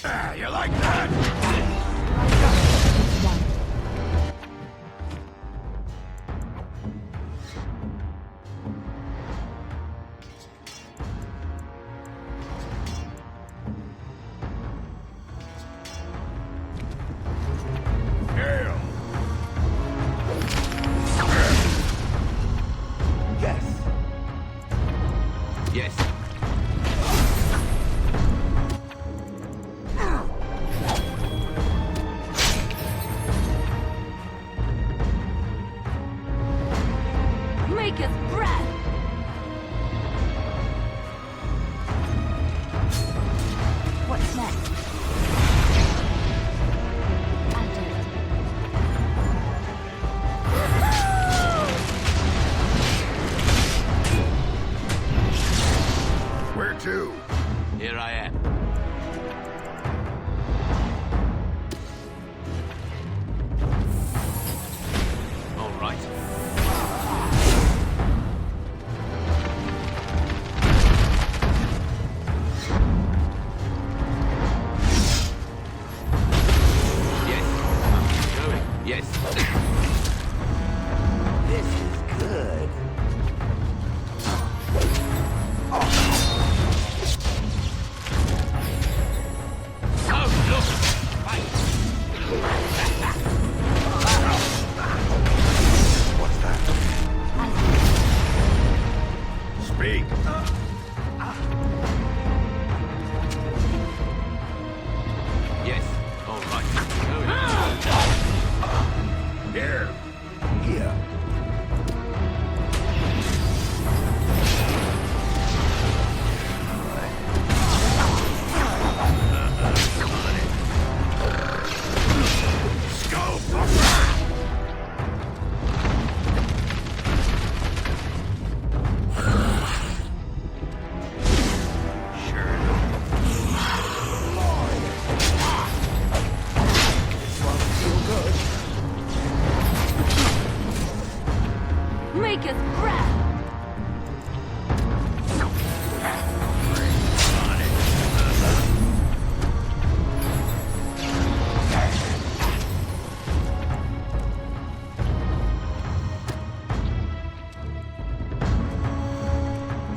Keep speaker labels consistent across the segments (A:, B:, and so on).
A: You like that?
B: Here I am. All right. Yes, I'm going. Yes.
A: This is good. What's that? Speak.
B: Yes, all right.
A: Here. Here.
C: Make us breath!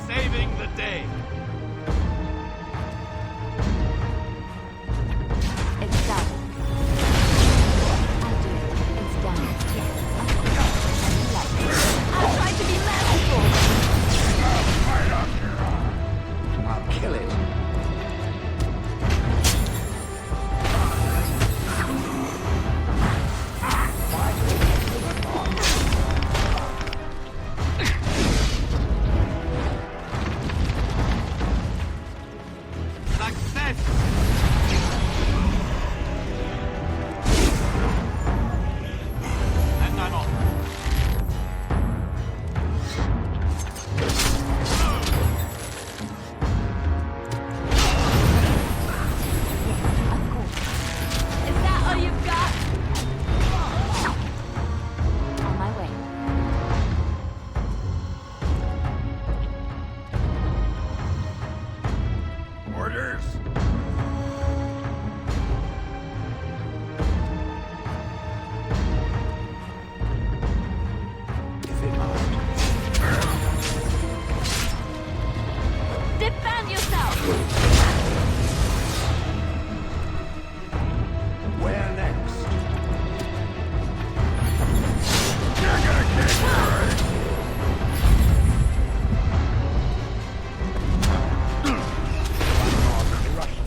B: Saving the day.
C: It's done. I'll do it. It's done. Yes, of course. I'll try to be merciful.
A: I'll kill it.
B: Success! And I'm off.
C: Of course. Is that all you've got? On my way.
A: Orders. If it must.
C: Defend yourself!
A: Where next? You're gonna get hurt. Rush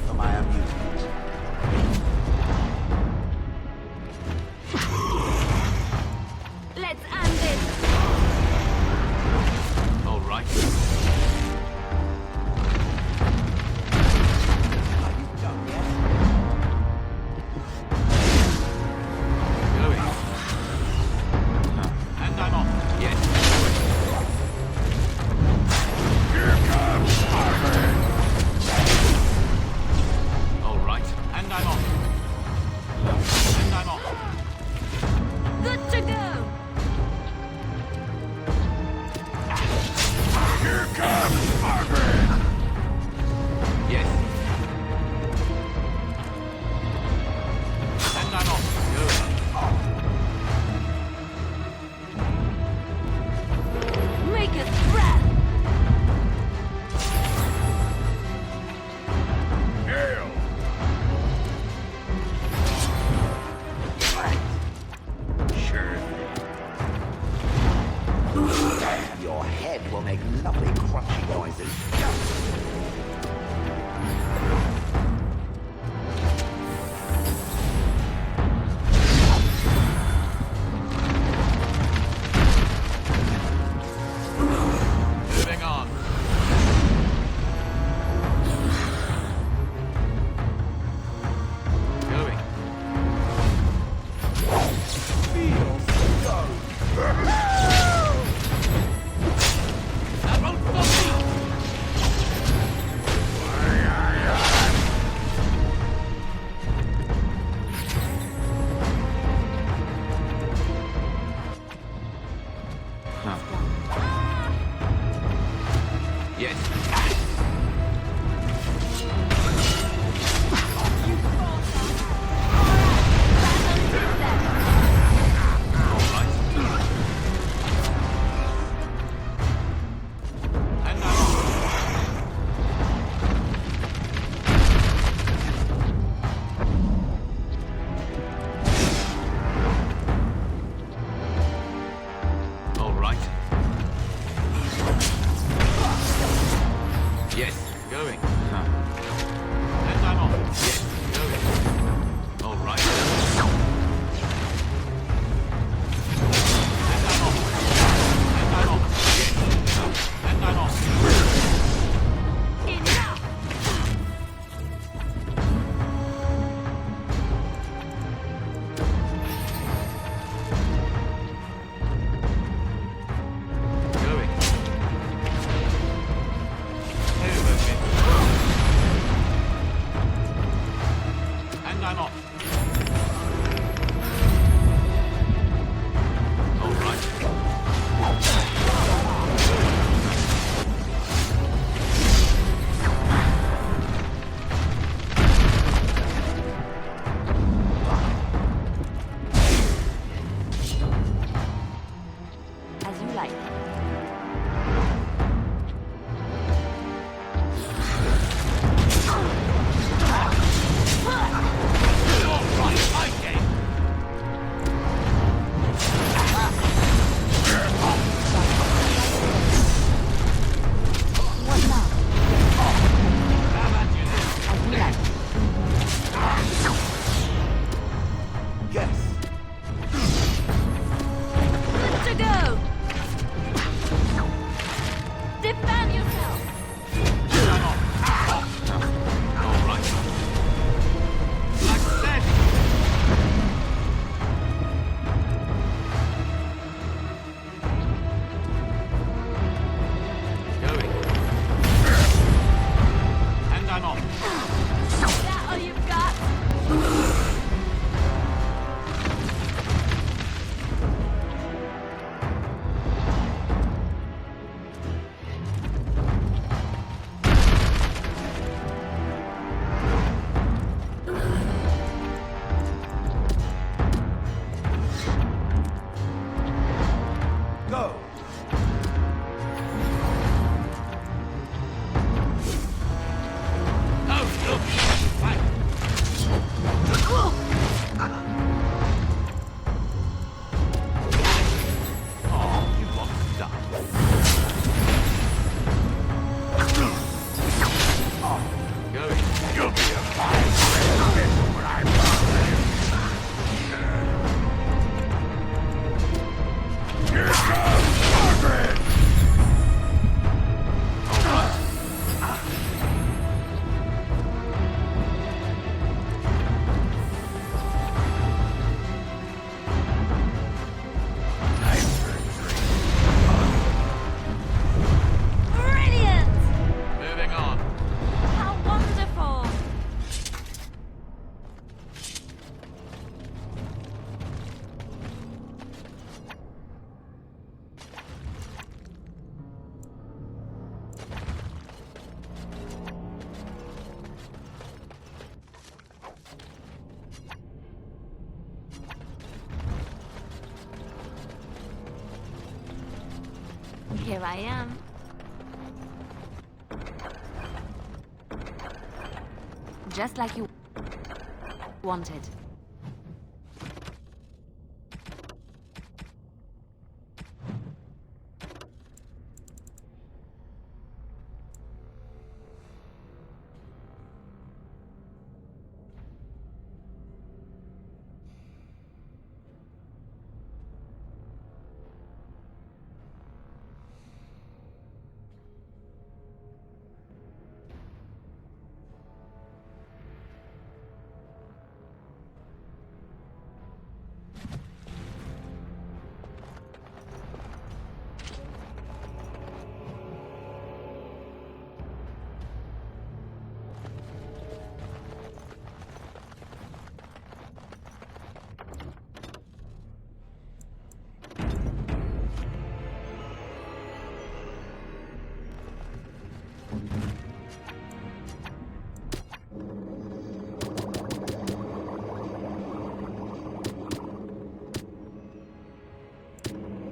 B: on.
C: Is that all you've got?
A: Go!
B: Oh, look! Right. Oh, you monster. Going.
A: You'll be a fine friend. This is what I'm Here comes Margaret!
B: All right.
A: Time for a drink.
C: Brilliant!
B: Moving on.
C: How wonderful! Here I am. Just like you wanted.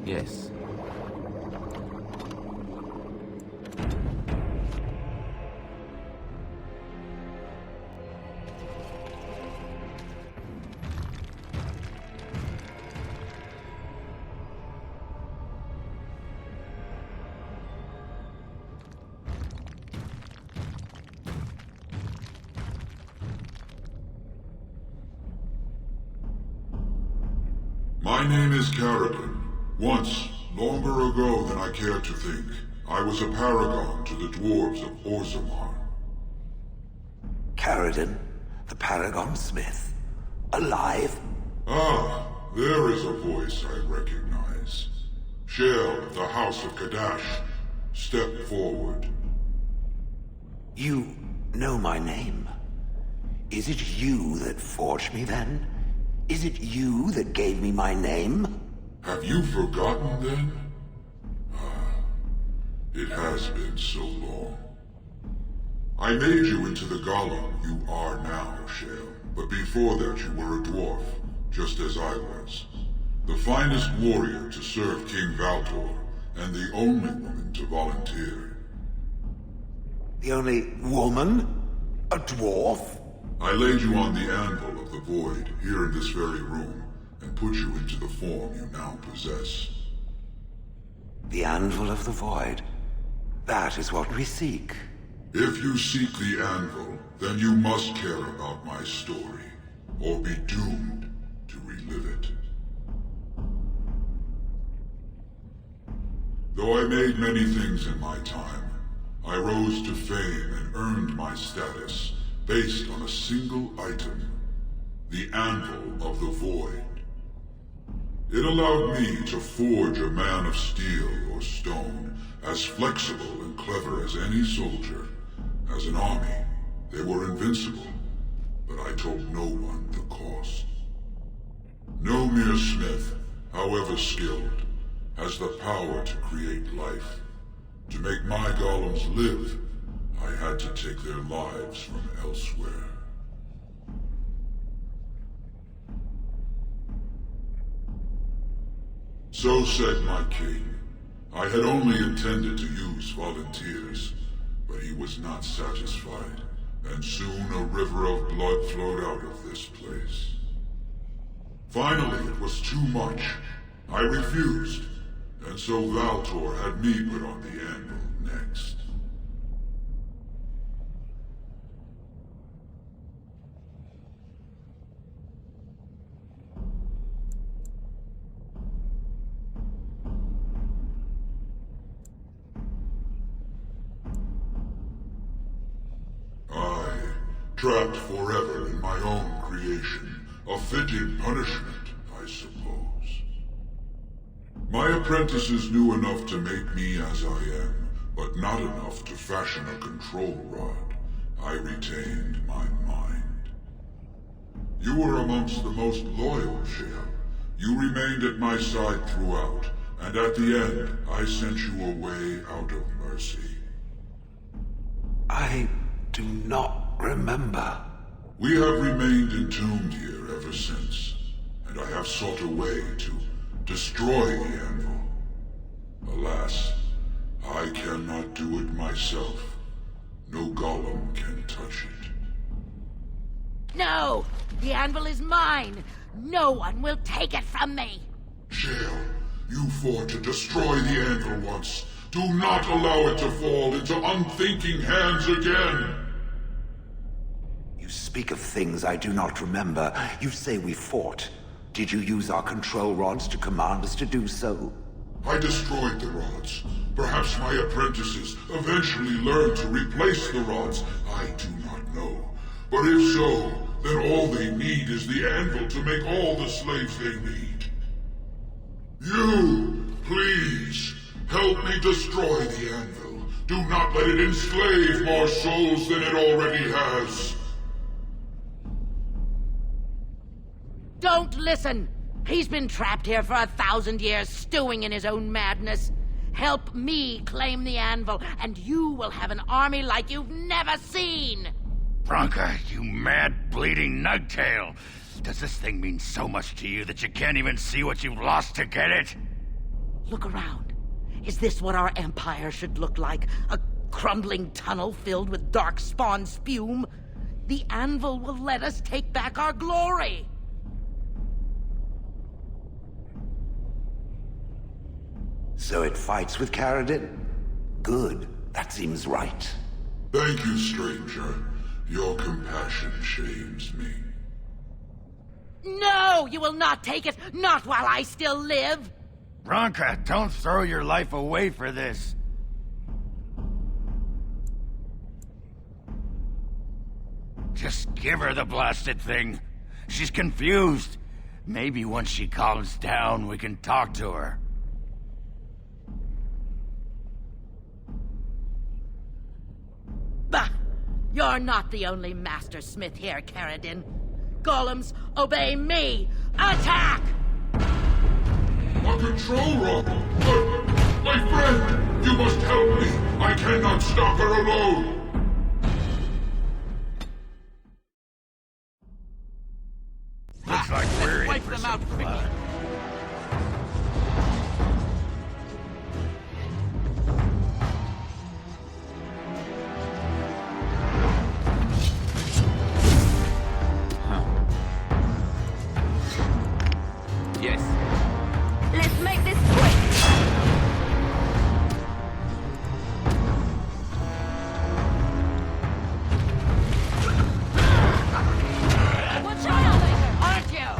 B: Yes.
D: My name is Carradine. Once, longer ago than I care to think, I was a paragon to the dwarves of Orzammar.
E: Carradine, the Paragon Smith. Alive?
D: Ah, there is a voice I recognize. Shale of the House of Kadash. Step forward.
E: You know my name. Is it you that forged me then? Is it you that gave me my name?
D: Have you forgotten then? Ah, it has been so long. I made you into the golem you are now, Shale. But before that you were a dwarf, just as I was. The finest warrior to serve King Valtor, and the only woman to volunteer.
E: The only woman? A dwarf?
D: I laid you on the anvil of the void, here in this very room, and put you into the form you now possess.
E: The anvil of the void. That is what we seek.
D: If you seek the anvil, then you must care about my story, or be doomed to relive it. Though I made many things in my time, I rose to fame and earned my status based on a single item, the Anvil of the Void. It allowed me to forge a man of steel or stone, as flexible and clever as any soldier, as an army, They were invincible, but I told no one the cost. No mere smith, however skilled, has the power to create life. To make my golems live, I had to take their lives from elsewhere. So said my king. I had only intended to use volunteers, but he was not satisfied, and soon a river of blood flowed out of this place. Finally, it was too much. I refused, and so Valtor had me put on the anvil next. Trapped forever in my own creation. A fitting punishment, I suppose. My apprentices knew enough to make me as I am, but not enough to fashion a control rod. I retained my mind. You were amongst the most loyal, Shale. You remained at my side throughout, and at the end, I sent you away out of mercy.
E: I do not remember.
D: We have remained entombed here ever since, and I have sought a way to destroy the anvil. Alas, I cannot do it myself. No golem can touch it.
C: No! The anvil is mine! No one will take it from me!
D: Shale, you fought to destroy the anvil once. Do not allow it to fall into unthinking hands again!
E: You speak of things I do not remember. You say we fought. Did you use our control rods to command us to do so?
D: I destroyed the rods. Perhaps my apprentices eventually learned to replace the rods. I do not know. But if so, then all they need is the anvil to make all the slaves they need. You, please, help me destroy the anvil. Do not let it enslave more souls than it already has.
C: Don't listen! He's been trapped here for 1,000 years, stewing in his own madness. Help me claim the anvil, and you will have an army like you've never seen!
A: Bronca, you mad, bleeding nugtail! Does this thing mean so much to you that you can't even see what you've lost to get it?
C: Look around. Is this what our empire should look like? A crumbling tunnel filled with dark spawn spume? The anvil will let us take back our glory!
E: So it fights with Caradin? Good. That seems right.
D: Thank you, stranger. Your compassion shames me.
C: No! You will not take it! Not while I still live!
A: Bronca, don't throw your life away for this. Just give her the blasted thing. She's confused. Maybe once she calms down, we can talk to her.
C: Bah! You're not the only master smith here, Caradin. Golems, obey me! Attack!
D: A control rod! My friend! You must help me! I cannot stop her alone!
A: Looks like we're in
B: Wipe
A: for
B: them
A: some
B: out quickly.
A: blood.
B: Yes.
C: Let's make this quick! Watch out, aren't you?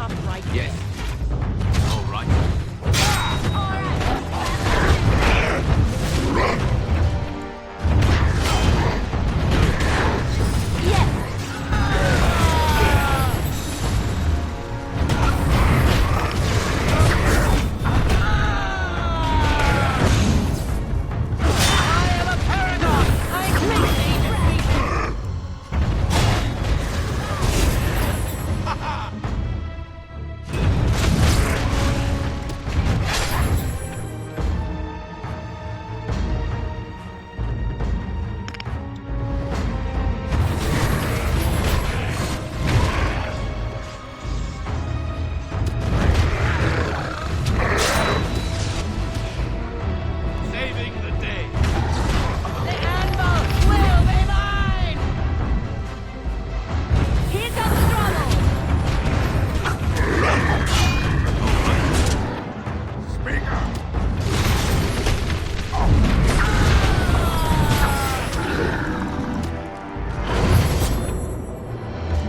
C: stop right
B: Yes. All right. Saving the day.
C: The anvil will be mine! Here comes trouble!
A: Speak up!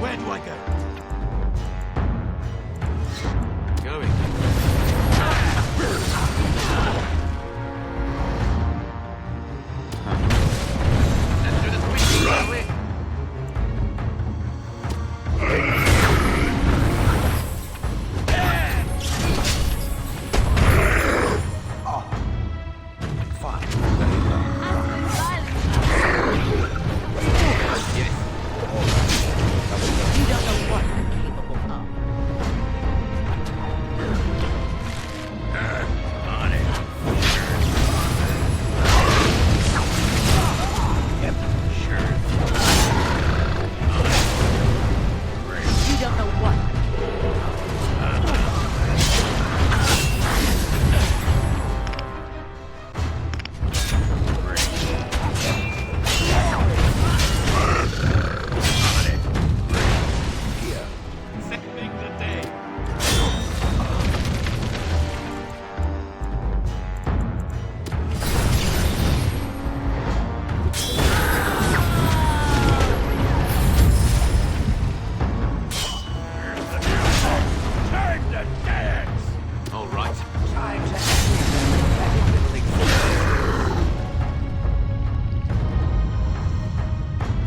B: Where do I go? Going. Let's do this quickly, shall we?
E: Fine.
B: Yes.
C: You don't know what I'm capable of.
A: On it.
E: Yep.
A: Sure.
C: You don't know what I'm capable of.
B: Saving the day.
A: Time to dance!
B: All right.
E: Time to everything.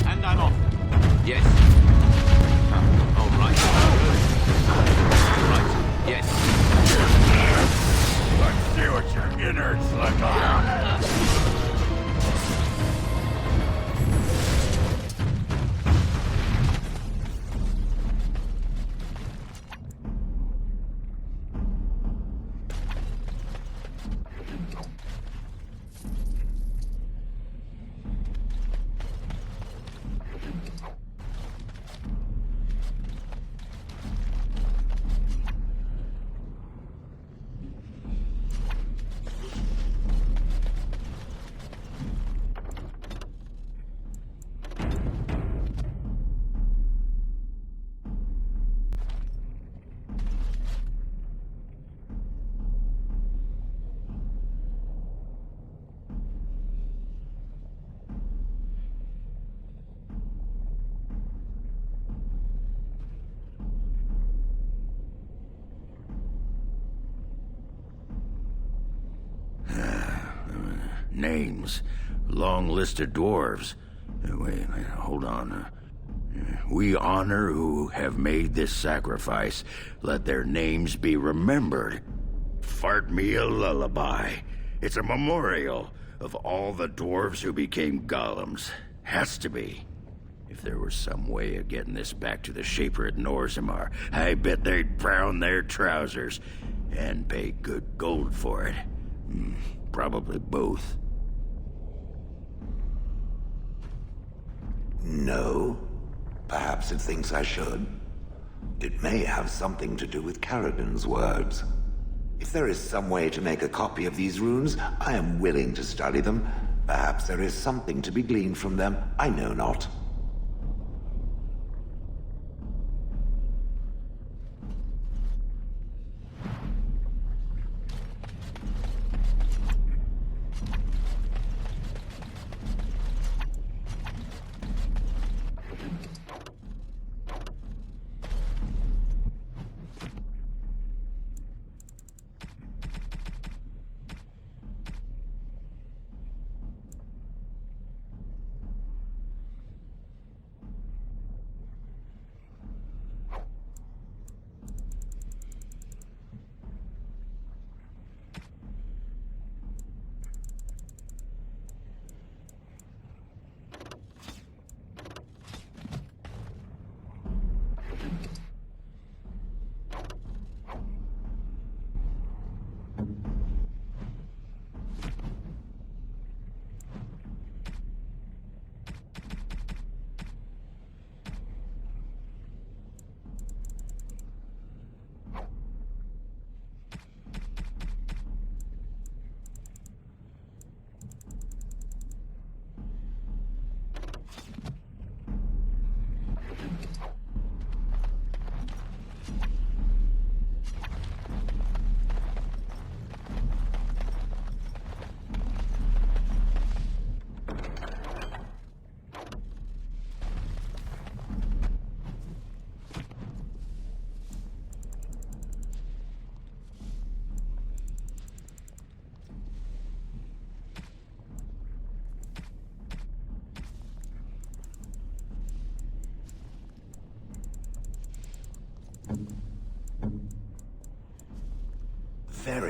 B: And I'm off. Yes. All right. All right. Yes.
A: Let's see what your innards look like. Names. Long list of dwarves. Wait, hold on. We honor who have made this sacrifice. Let their names be remembered. Fart me a lullaby. It's a memorial of all the dwarves who became golems. Has to be. If there was some way of getting this back to the Shaper at Norzimar, I bet they'd brown their trousers and pay good gold for it. Probably both.
E: No. Perhaps it thinks I should. It may have something to do with Carrigan's words. If there is some way to make a copy of these runes, I am willing to study them. Perhaps there is something to be gleaned from them. I know not.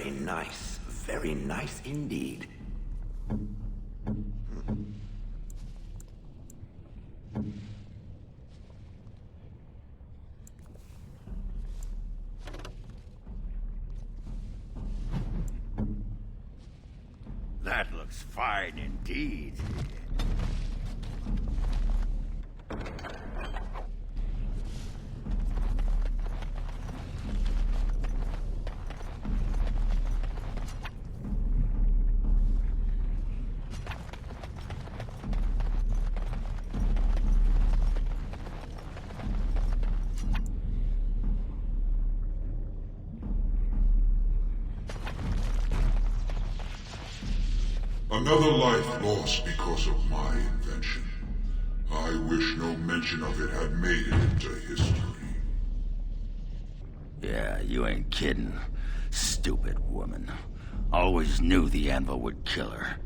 E: Very nice. Very nice indeed.
A: That looks fine indeed.
D: Another life lost because of my invention. I wish no mention of it had made it into history.
A: Yeah, you ain't kidding. Stupid woman. Always knew the anvil would kill her.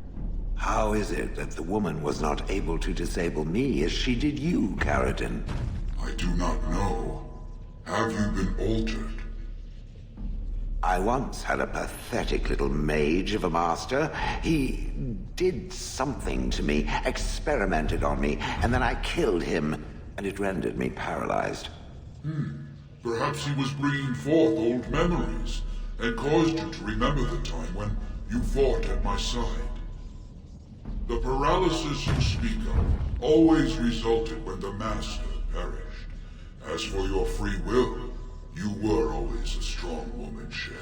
E: How is it that the woman was not able to disable me as she did you, Carradine?
D: I do not know. Have you been altered?
E: I once had a pathetic little mage of a master. He did something to me, experimented on me, and then I killed him, and it rendered me paralyzed.
D: Perhaps he was bringing forth old memories, and caused you to remember the time when you fought at my side. The paralysis you speak of always resulted when the Master perished. As for your free will, you were always a strong woman, Shell.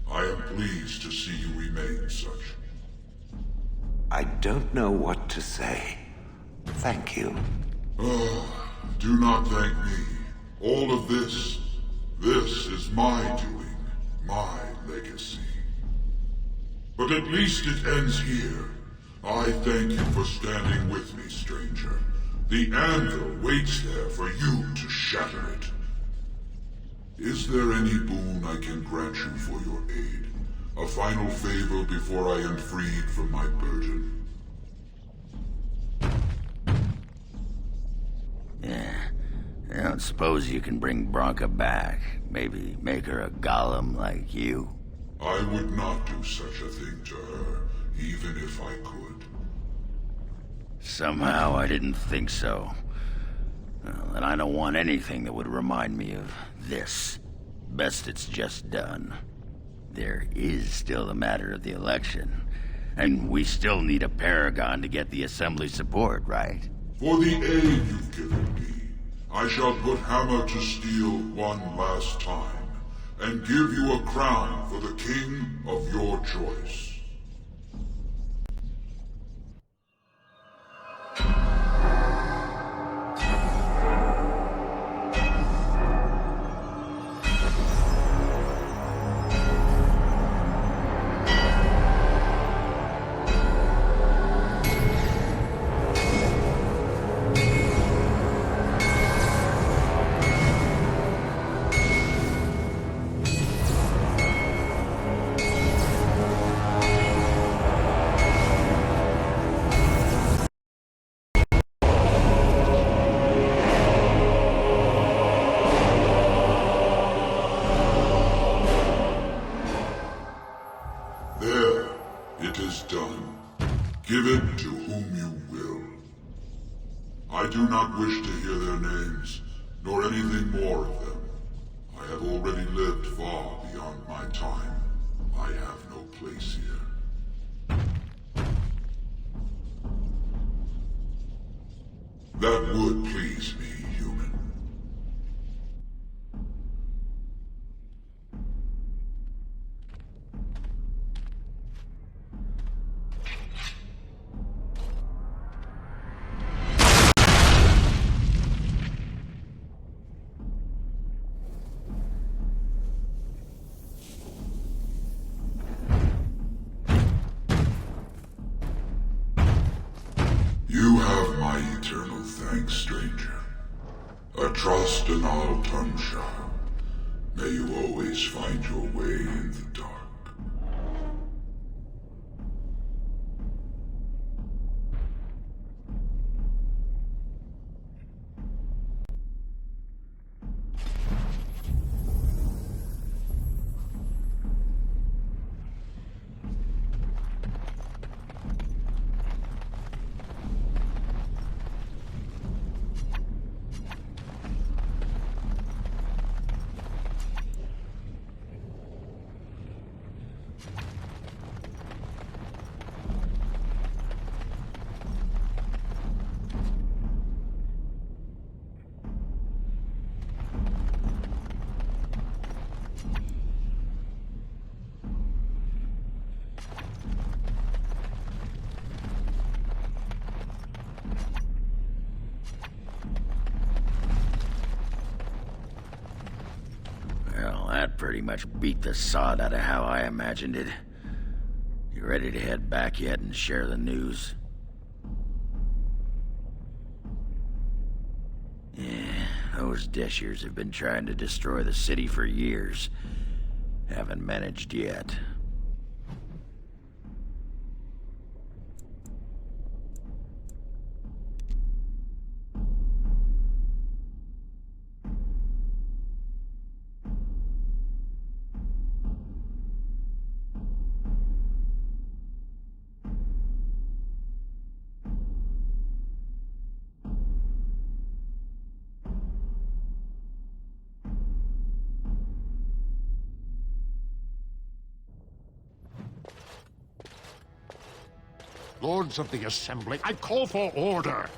D: I am pleased to see you remain such.
E: I don't know what to say. Thank you.
D: Do not thank me. All of this is my doing, my legacy. But at least it ends here. I thank you for standing with me, stranger. The anvil waits there for you to shatter it. Is there any boon I can grant you for your aid? A final favor before I am freed from my burden?
A: Yeah. I don't suppose you can bring Bronca back. Maybe make her a golem like you.
D: I would not do such a thing to her, even if I could.
A: Somehow I didn't think so. Well, and I don't want anything that would remind me of this. Best it's just done. There is still the matter of the election. And we still need a paragon to get the Assembly support, right?
D: For the aid you've given me, I shall put hammer to steel one last time, and give you a crown for the king of your choice. There, it is done. Give it to whom you will. I do not wish to hear their names, nor anything more of them. I have already lived far beyond my time. I have no place here. That would please me, human. You have my eternal thanks, stranger. A trust in all tongue shall. May you always find your way in the dark.
A: pretty much beat the sod out of how I imagined it. You ready to head back yet and share the news? Yeah, those Deshers have been trying to destroy the city for years. Haven't managed yet.
F: Lords of the Assembly, I call for order.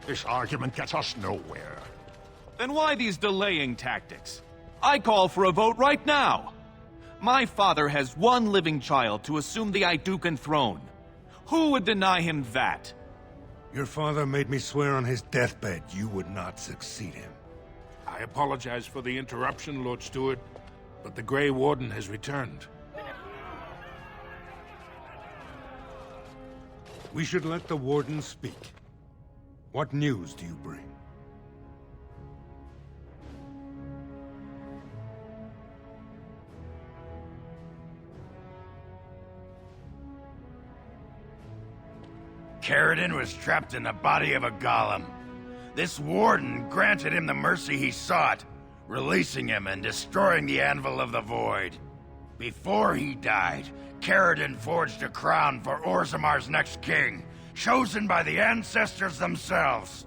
F: This argument gets us nowhere.
B: Then why these delaying tactics? I call for a vote right now. My father has one living child to assume the Idukan throne. Who would deny him that?
G: Your father made me swear on his deathbed you would not succeed him.
F: I apologize for the interruption, Lord Steward, but the Grey Warden has returned.
G: We should let the Warden speak. What news do you bring?
A: Caridin was trapped in the body of a golem. This Warden granted him the mercy he sought, releasing him and destroying the Anvil of the Void. Before he died, Caridin forged a crown for Orzamar's next king, chosen by the ancestors themselves.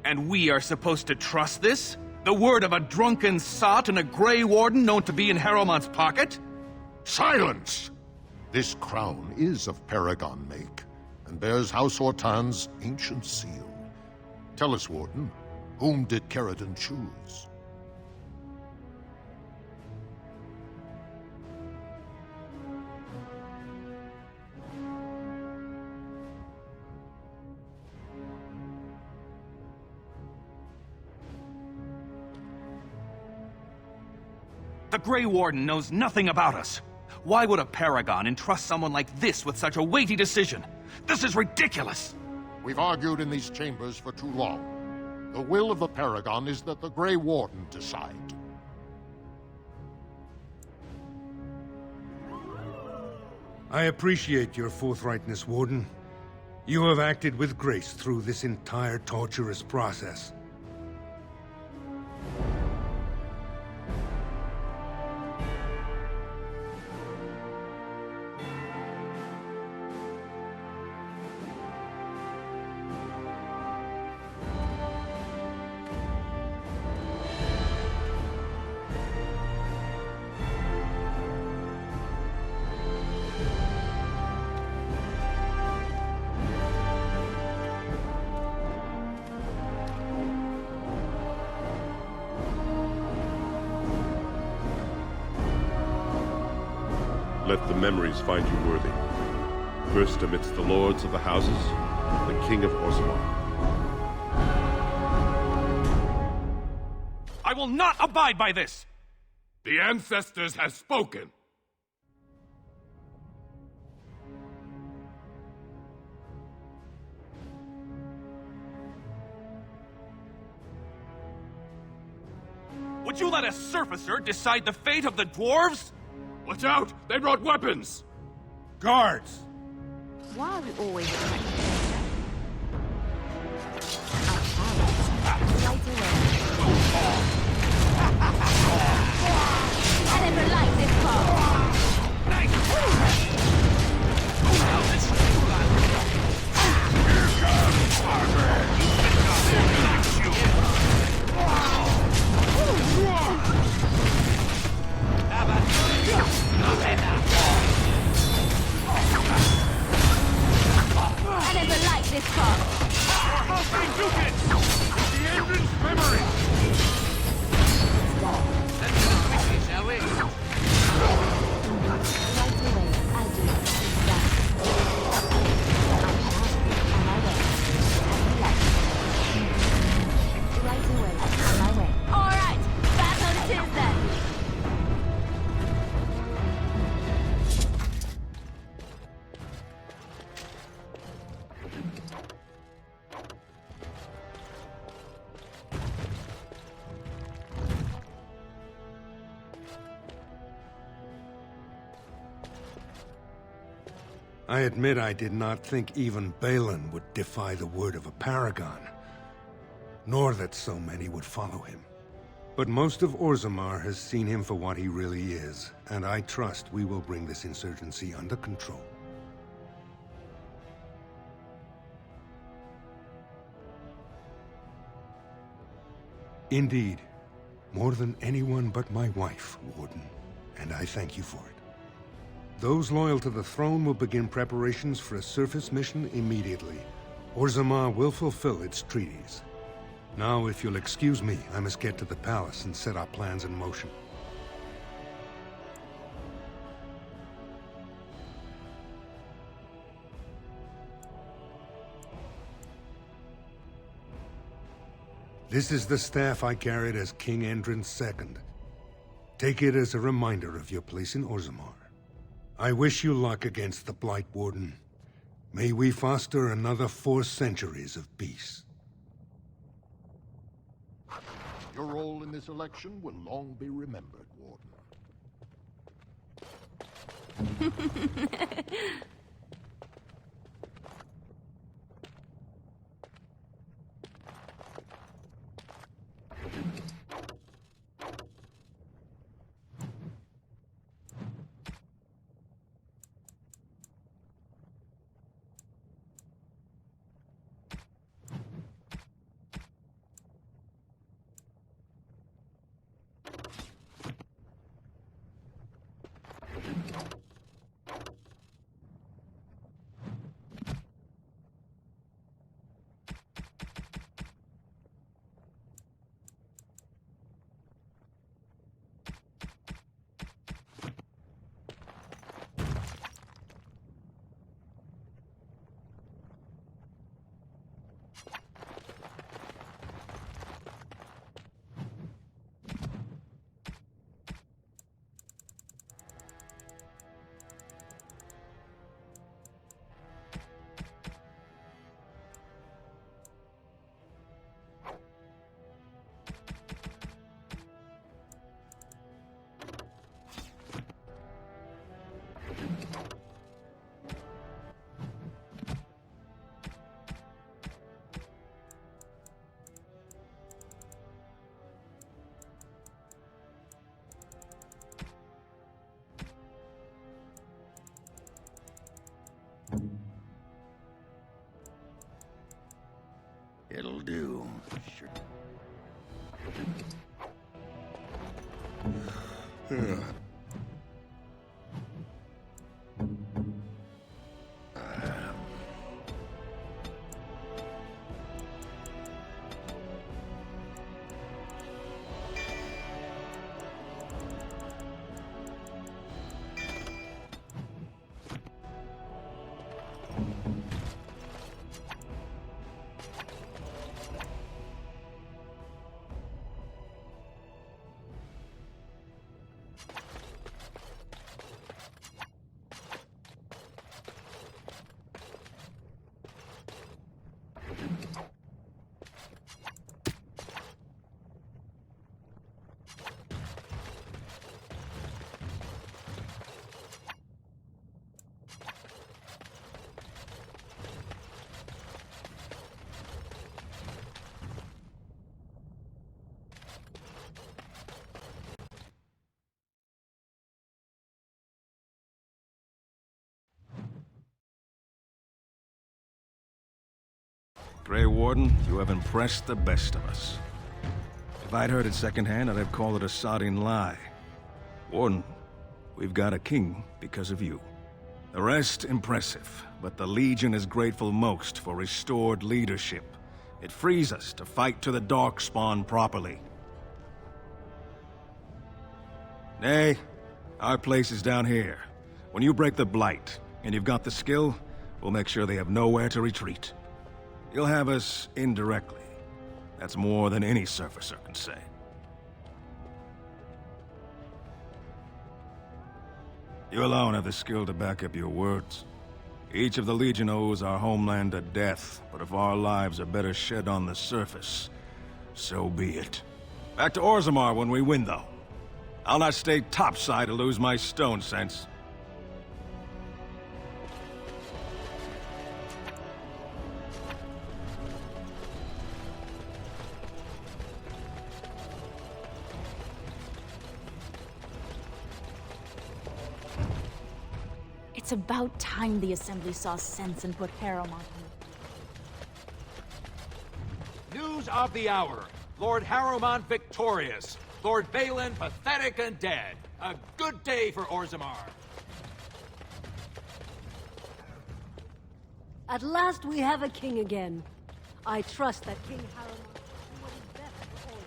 B: And we are supposed to trust this? The word of a drunken sot and a Grey Warden known to be in Harrowmont's pocket?
F: Silence! This crown is of Paragon make, and bears House Ortan's ancient seal. Tell us, Warden, whom did Caridin choose?
B: The Grey Warden knows nothing about us. Why would a Paragon entrust someone like this with such a weighty decision? This is ridiculous!
F: We've argued in these chambers for too long. The will of the Paragon is that the Grey Warden decide.
G: I appreciate your forthrightness, Warden. You have acted with grace through this entire torturous process.
H: Let the memories find you worthy. First amidst the lords of the houses, the King of Orzammar.
B: I will not abide by this!
F: The ancestors have spoken.
B: Would you let a surfacer decide the fate of the dwarves?
F: Watch out! They brought weapons!
G: Guards!
I: Why are we always attacking right away. I never liked this part. I never liked this part.
F: The engine's memory!
B: Let's do this quickly, shall we?
I: Right away,
G: I admit I did not think even Balin would defy the word of a paragon, nor that so many would follow him. But most of Orzammar has seen him for what he really is, and I trust we will bring this insurgency under control. Indeed, more than anyone but my wife, Warden, and I thank you for it. Those loyal to the throne will begin preparations for a surface mission immediately. Orzammar will fulfill its treaties. Now, if you'll excuse me, I must get to the palace and set our plans in motion. This is the staff I carried as King Endrin's II. Take it as a reminder of your place in Orzammar. I wish you luck against the Blight, Warden. May we foster another 4 centuries of peace.
F: Your role in this election will long be remembered, Warden.
A: It'll do. Sure.
J: Grey Warden, you have impressed the best of us. If I'd heard it secondhand, I'd have called it a sodding lie. Warden, we've got a king because of you. The rest, impressive, but the Legion is grateful most for restored leadership. It frees us to fight to the Darkspawn properly. Nay, our place is down here. When you break the Blight, and you've got the skill, we'll make sure they have nowhere to retreat. You'll have us indirectly. That's more than any surfacer can say. You alone have the skill to back up your words. Each of the Legion owes our homeland a death, but if our lives are better shed on the surface, so be it. Back to Orzammar when we win, though. I'll not stay topside to lose my stone sense.
I: It's about time the Assembly saw sense and put Harem on him.
K: News of the hour. Lord Harrowmont victorious. Lord Balin pathetic and dead. A good day for Orzammar.
L: At last we have a king again. I trust that King Harrowmont will do what is best for Orzammar.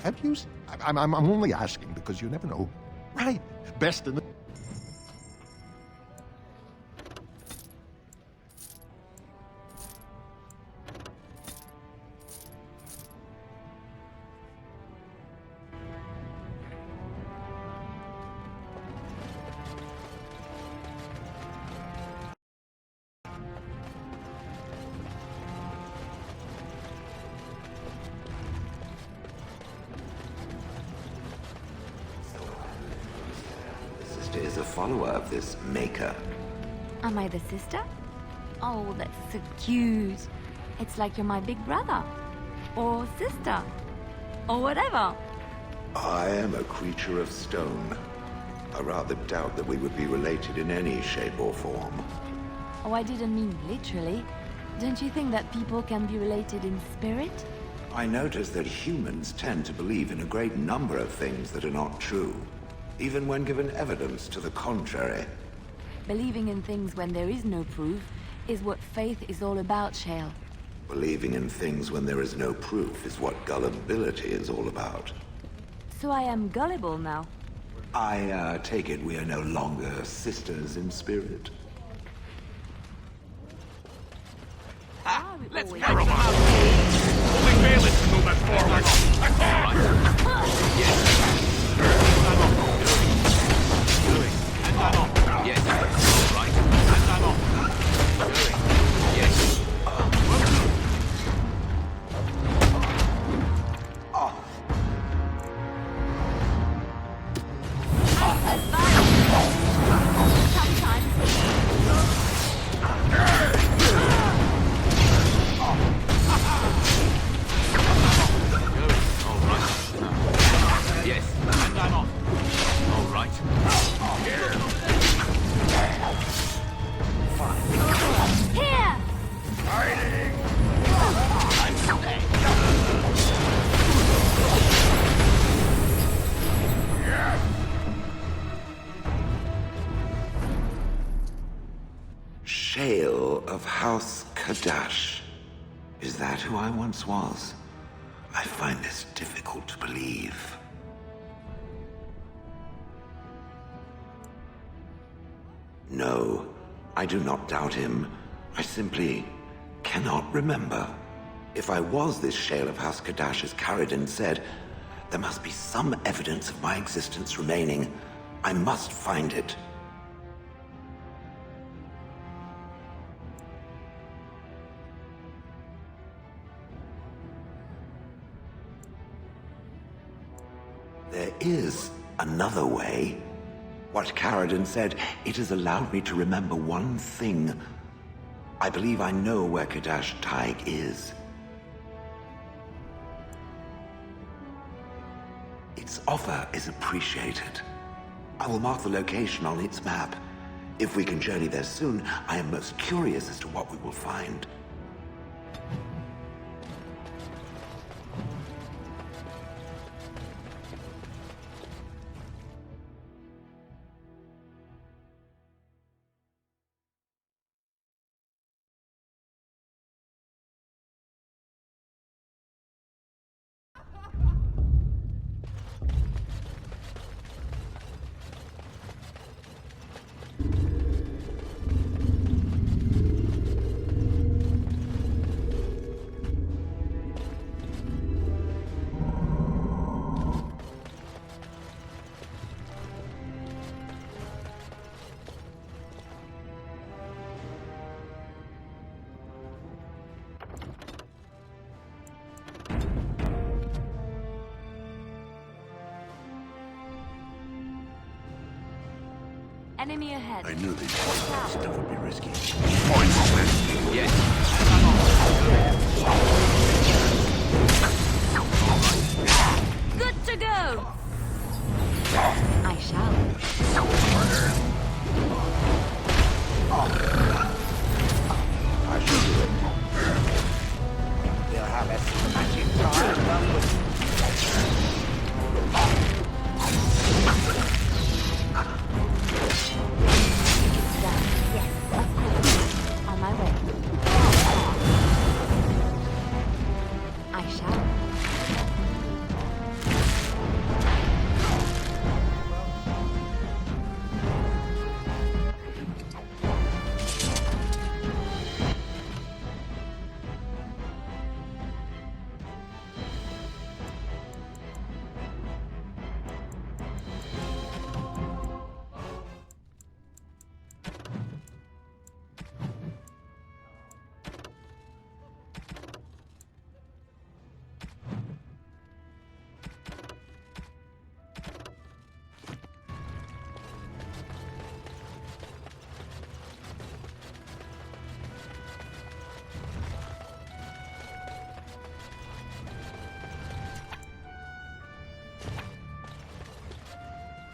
F: Have you... I'm only asking because you never know. Right. Best in the...
E: Is a follower of this maker.
I: Am I the sister? Oh, that's so cute. It's like you're my big brother. Or sister. Or whatever.
E: I am a creature of stone. I rather doubt that we would be related in any shape or form.
I: Oh, I didn't mean literally. Don't you think that people can be related in spirit?
E: I notice that humans tend to believe in a great number of things that are not true, even when given evidence to the contrary.
I: Believing in things when there is no proof is what faith is all about, Shale.
E: Believing in things when there is no proof is what gullibility is all about.
I: So I am gullible now.
E: I take it we are no longer sisters in spirit.
B: Let's harrow him out! Only Balin can move us forward!
E: Shale of House Kadash. Is that who I once was? I find this difficult to believe. No, I do not doubt him. I simply cannot remember. If I was this Shale of House Kadash, as Caridin said, there must be some evidence of my existence remaining. I must find it. There is another way. What Caridin said, it has allowed me to remember one thing. I believe I know where Kadash Taig is. Its offer is appreciated. I will mark the location on its map. If we can journey there soon, I am most curious as to what we will find.
I: Enemy ahead.
A: I knew this
I: Watch out.
A: stuff would be risky. Points.
B: Yes.
I: Good to go. I shall.
E: I shall do it. We'll have a smashing time done with
I: Yes, of course. On my way. I shall.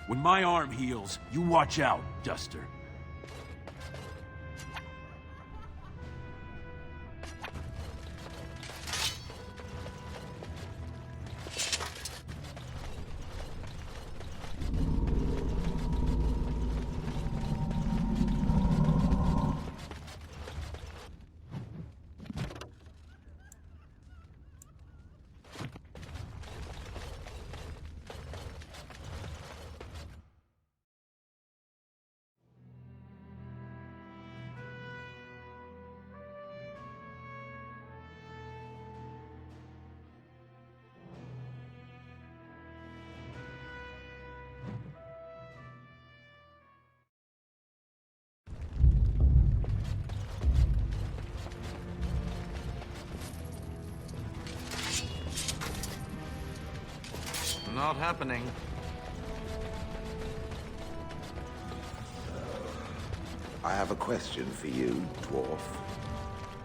K: When my arm heals, you watch out, Duster.
B: Not happening.
E: I have a question for you, dwarf.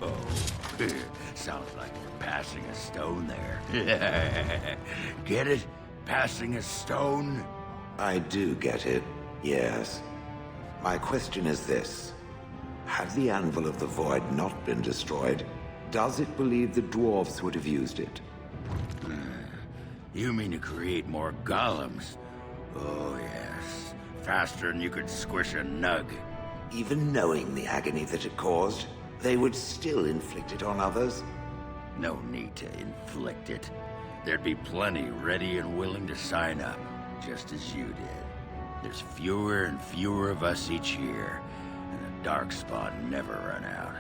A: Oh, sounds like we're passing a stone there. Get it? Passing a stone?
E: I do get it, yes. My question is this. Had the Anvil of the Void not been destroyed, does it believe the dwarves would have used it?
A: You mean to create more golems? Oh, yes. Faster than you could squish a nug.
E: Even knowing the agony that it caused, they would still inflict it on others?
A: No need to inflict it. There'd be plenty ready and willing to sign up, just as you did. There's fewer and fewer of us each year, and the Darkspawn never run out.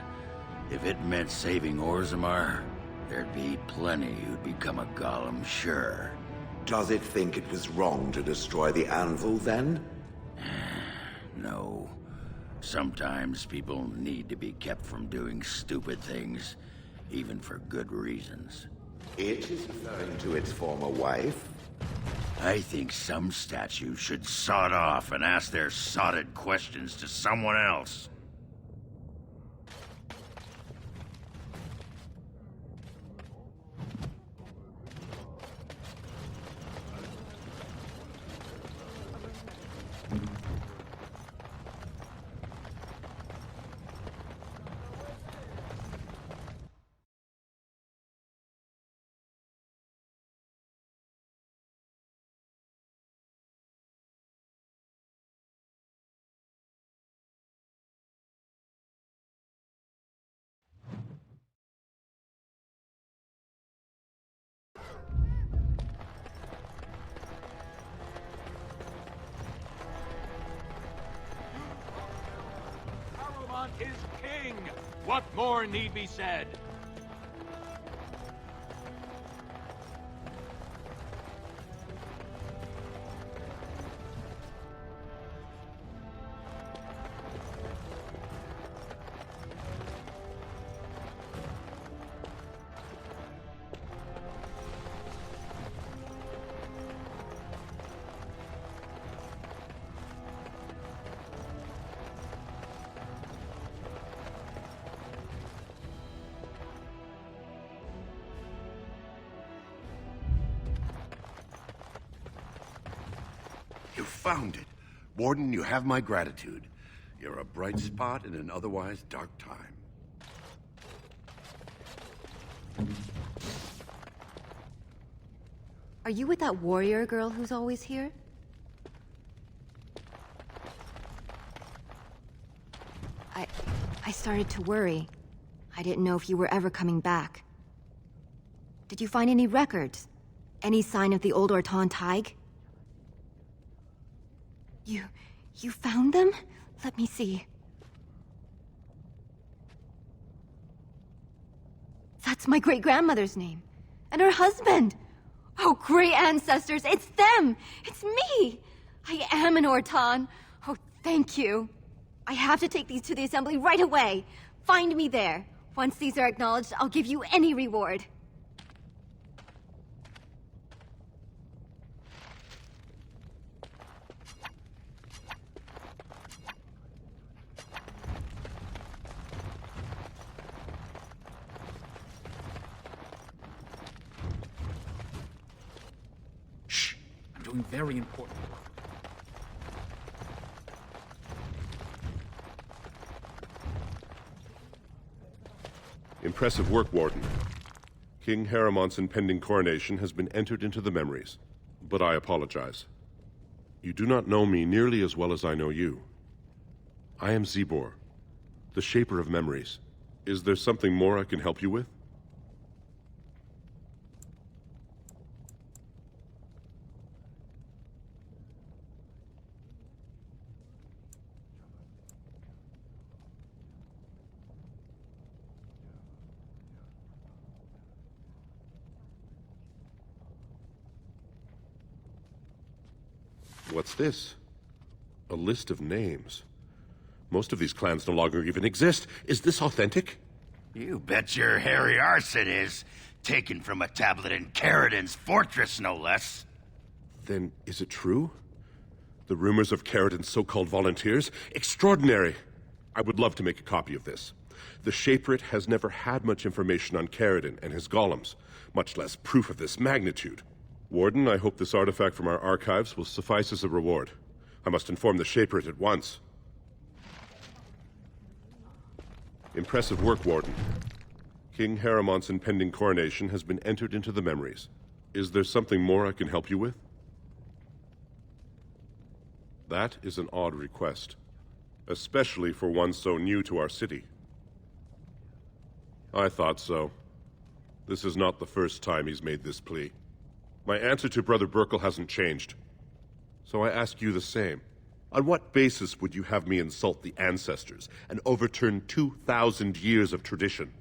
A: If it meant saving Orzammar, there'd be plenty who'd become a golem, sure.
E: Does it think it was wrong to destroy the Anvil, then?
A: No. Sometimes people need to be kept from doing stupid things, even for good reasons.
E: It is referring to its former wife?
A: I think some statues should sod off and ask their sodded questions to someone else.
K: Saruman is king! What more need be said?
M: found it. Warden, you have my gratitude. You're a bright spot in an otherwise dark time.
N: Are you with that warrior girl who's always here? I started to worry. I didn't know if you were ever coming back. Did you find any records? Any sign of the old Orton Tig? You found them? Let me see. That's my great-grandmother's name. And her husband! Oh, great ancestors, it's them! It's me! I am an Orton. Oh, thank you. I have to take these to the assembly right away. Find me there. Once these are acknowledged, I'll give you any reward.
O: Shh! I'm doing very important work.
H: Impressive work, Warden. King Haramont's impending coronation has been entered into the memories, but I apologize. You do not know me nearly as well as I know you. I am Zebor, the Shaper of Memories. Is there something more I can help you with? What's this? A list of names. Most of these clans no longer even exist. Is this authentic?
A: You bet your hairy arse it is. Taken from a tablet in Caridin's fortress, no less.
H: Then is it true? The rumors of Caridin's so-called volunteers? Extraordinary! I would love to make a copy of this. The Shaperate has never had much information on Caridin and his golems, much less proof of this magnitude. Warden, I hope this artifact from our archives will suffice as a reward. I must inform the Shaperate at once. Impressive work, Warden. King Haramont's impending coronation has been entered into the memories. Is there something more I can help you with? That is an odd request, especially for one so new to our city. I thought so. This is not the first time he's made this plea. My answer to Brother Burkle hasn't changed. So I ask you the same. On what basis would you have me insult the ancestors and overturn 2,000 years of tradition?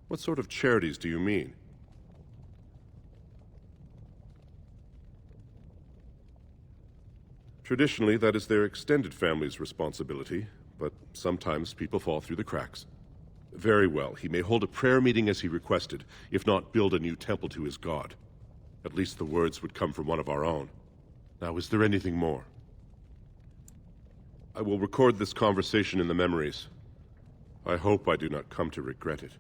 H: What sort of charities do you mean? Traditionally, that is their extended family's responsibility, but sometimes people fall through the cracks. Very well, he may hold a prayer meeting as he requested, if not build a new temple to his god. At least the words would come from one of our own. Now, is there anything more? I will record this conversation in the memories. I hope I do not come to regret it.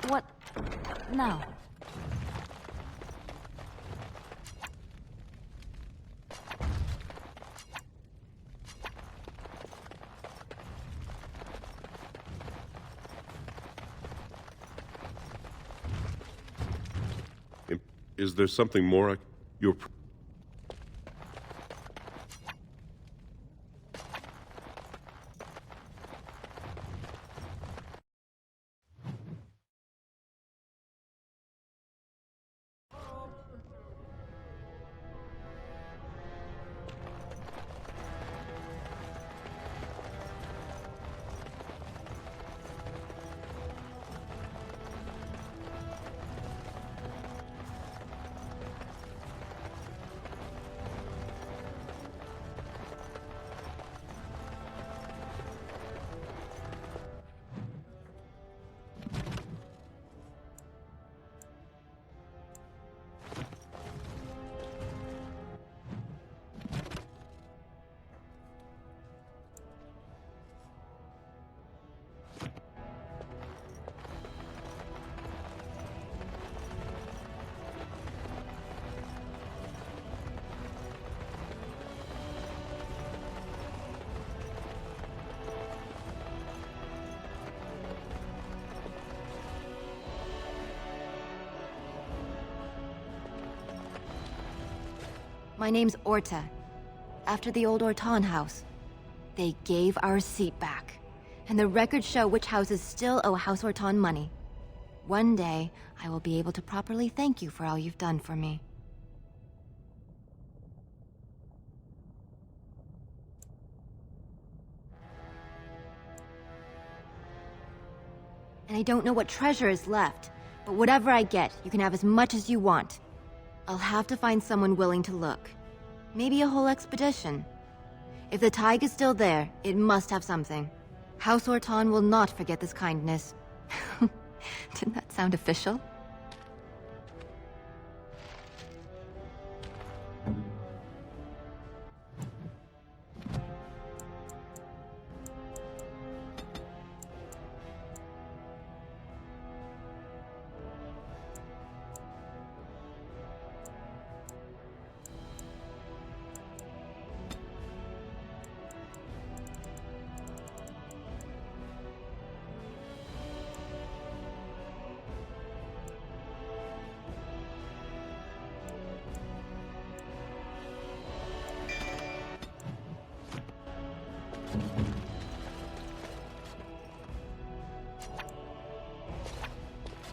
I: What now?
H: Is there something more you're...
N: My name's Orta. After the old Orton house. They gave our seat back. And the records show which houses still owe House Orton money. One day, I will be able to properly thank you for all you've done for me. And I don't know what treasure is left, but whatever I get, you can have as much as you want. I'll have to find someone willing to look. Maybe a whole expedition. If the Tig is still there, it must have something. House Orton will not forget this kindness. Didn't that sound official?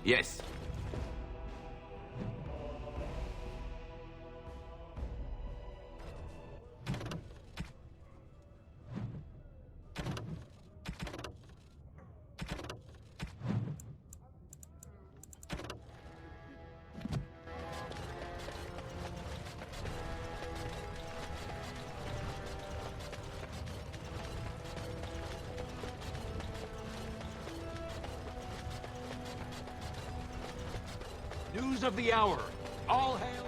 B: Yes.
K: News of the hour. All hail.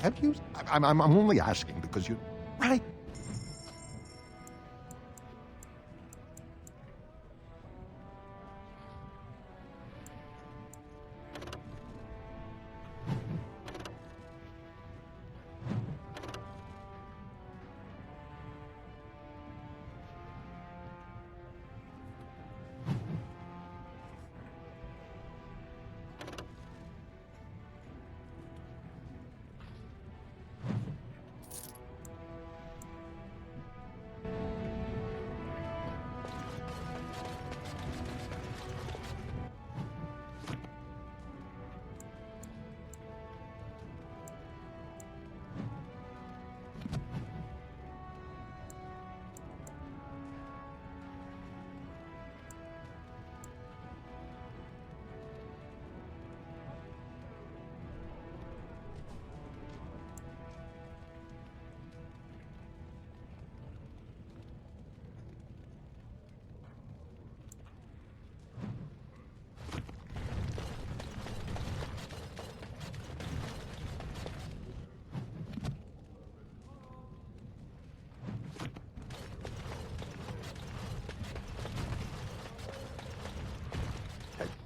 F: Have you... I'm only asking because you... Right.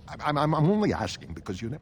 F: I'm only asking because you know.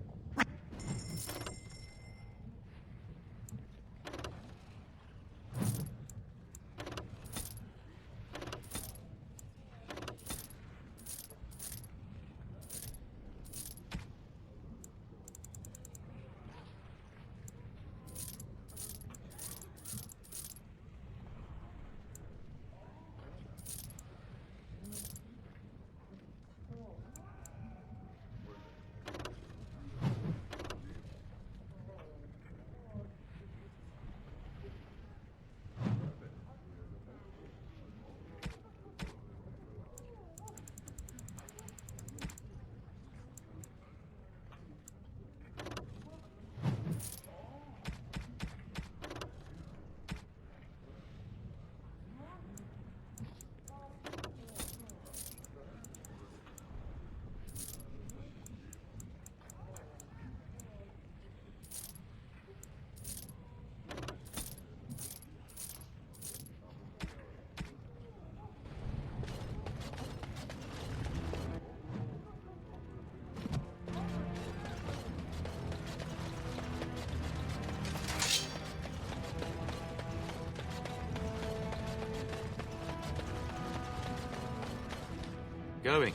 K: Going.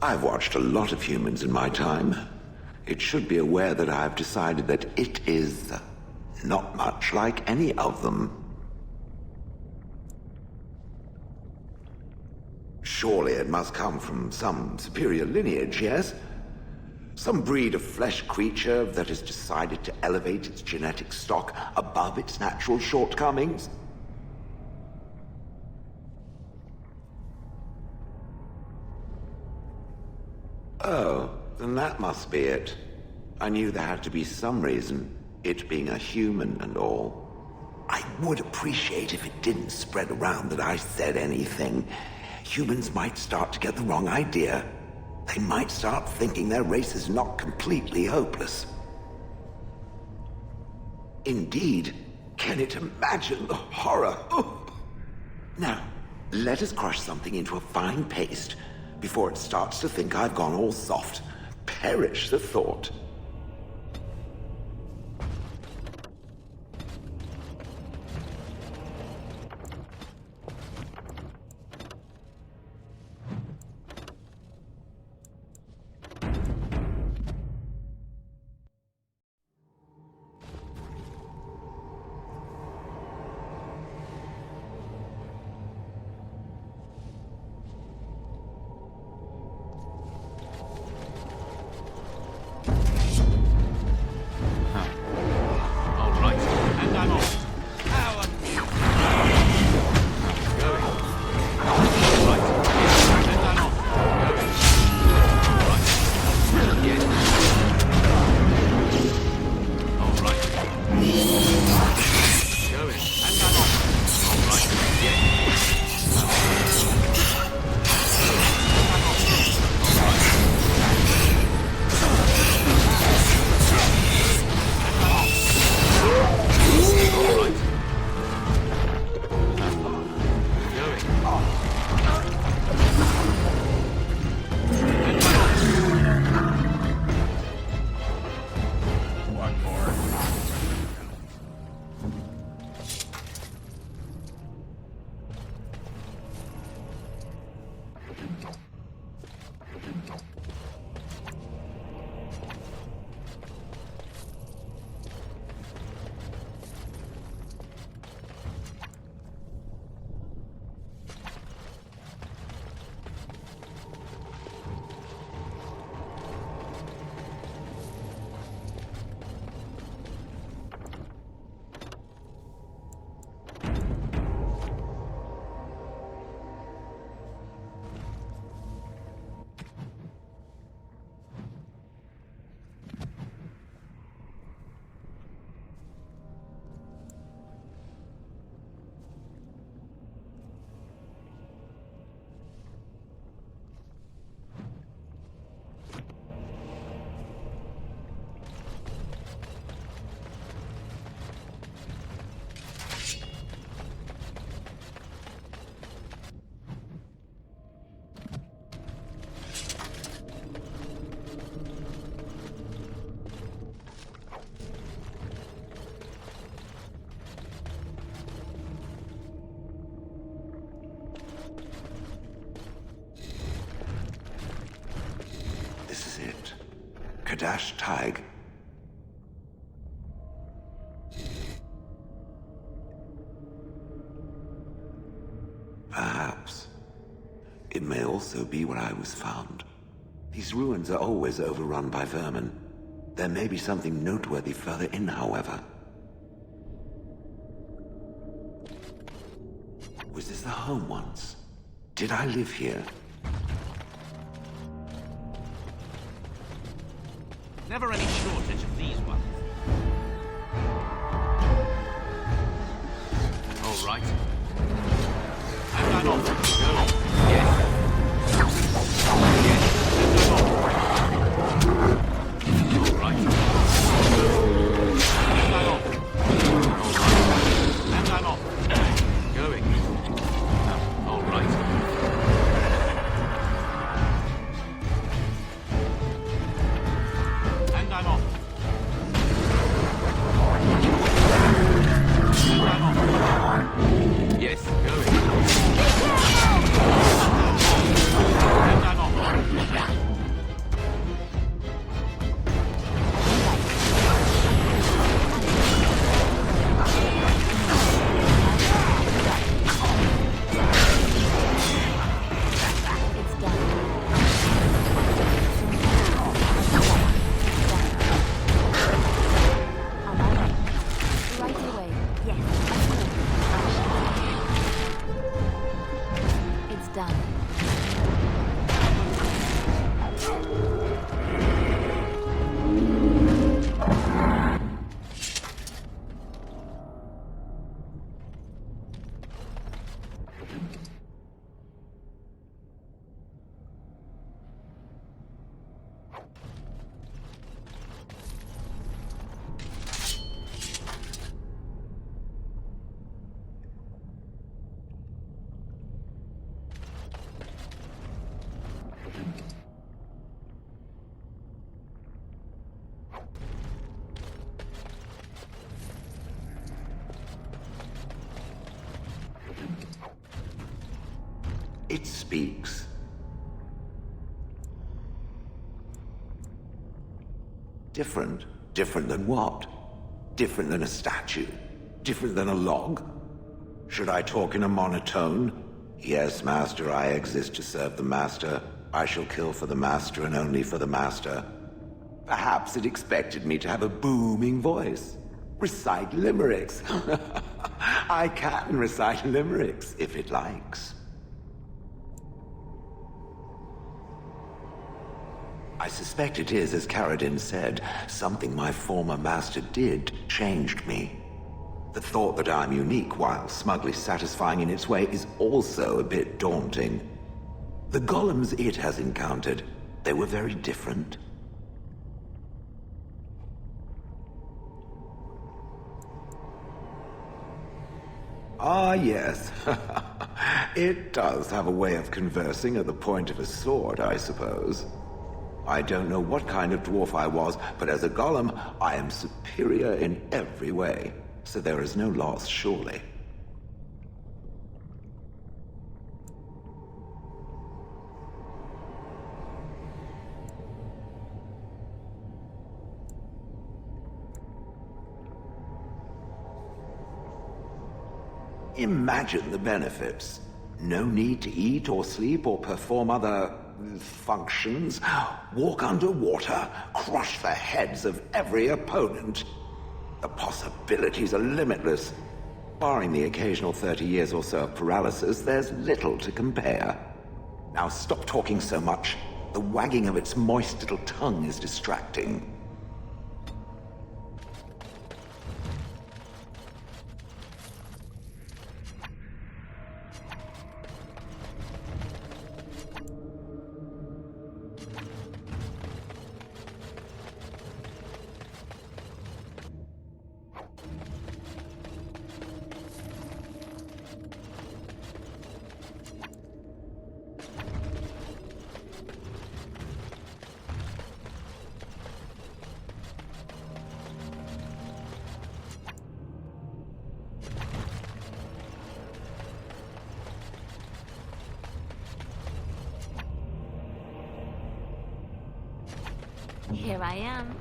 E: I've watched a lot of humans in my time. It should be aware that I've decided that it is not much like any of them. Surely it must come from some superior lineage, yes? Some breed of flesh creature that has decided to elevate its genetic stock above its natural shortcomings? Oh, then that must be it. I knew there had to be some reason, it being a human and all. I would appreciate if it didn't spread around that I said anything. Humans might start to get the wrong idea. They might start thinking their race is not completely hopeless. Indeed, can it imagine the horror? Oh. Now, let us crush something into a fine paste before it starts to think I've gone all soft. Perish the thought. dash tag. Perhaps. It may also be where I was found. These ruins are always overrun by vermin. There may be something noteworthy further in, however. Was this the home once? Did I live here?
B: Never any shortage of these ones. All right. And I'm off. Go. Yes. All right. And I'm off. All right. And I'm off. Going. All right. And I'm off. And I'm off. Yes, going. And I'm off.
E: It speaks. Different? Different than what? Different than a statue? Different than a log? Should I talk in a monotone? Yes, Master, I exist to serve the Master. I shall kill for the Master and only for the Master. Perhaps it expected me to have a booming voice. Recite limericks. I can recite limericks, if it likes. I suspect it is, as Caradin said, something my former master did changed me. The thought that I'm unique, while smugly satisfying in its way, is also a bit daunting. The golems it has encountered, they were very different. Ah, yes. It does have a way of conversing at the point of a sword, I suppose. I don't know what kind of dwarf I was, but as a golem, I am superior in every way. So there is no loss, surely. Imagine the benefits. No need to eat or sleep or perform other functions. Walk underwater, crush the heads of every opponent. The possibilities are limitless. Barring the occasional 30 years or so of paralysis, there's little to compare. Now stop talking so much. The wagging of its moist little tongue is distracting.
I: Here I am.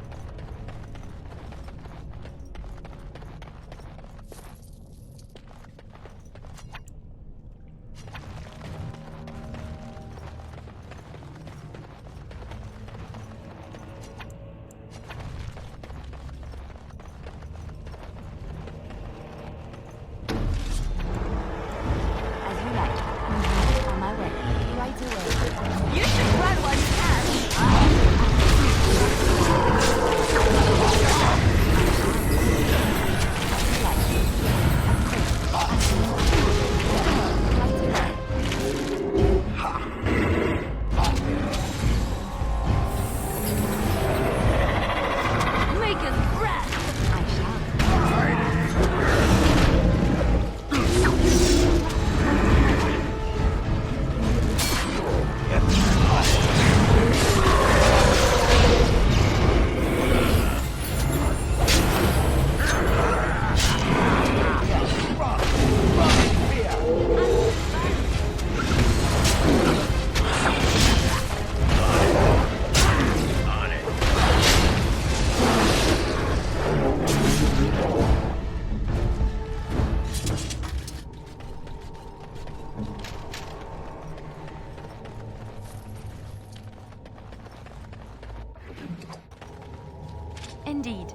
I: Indeed.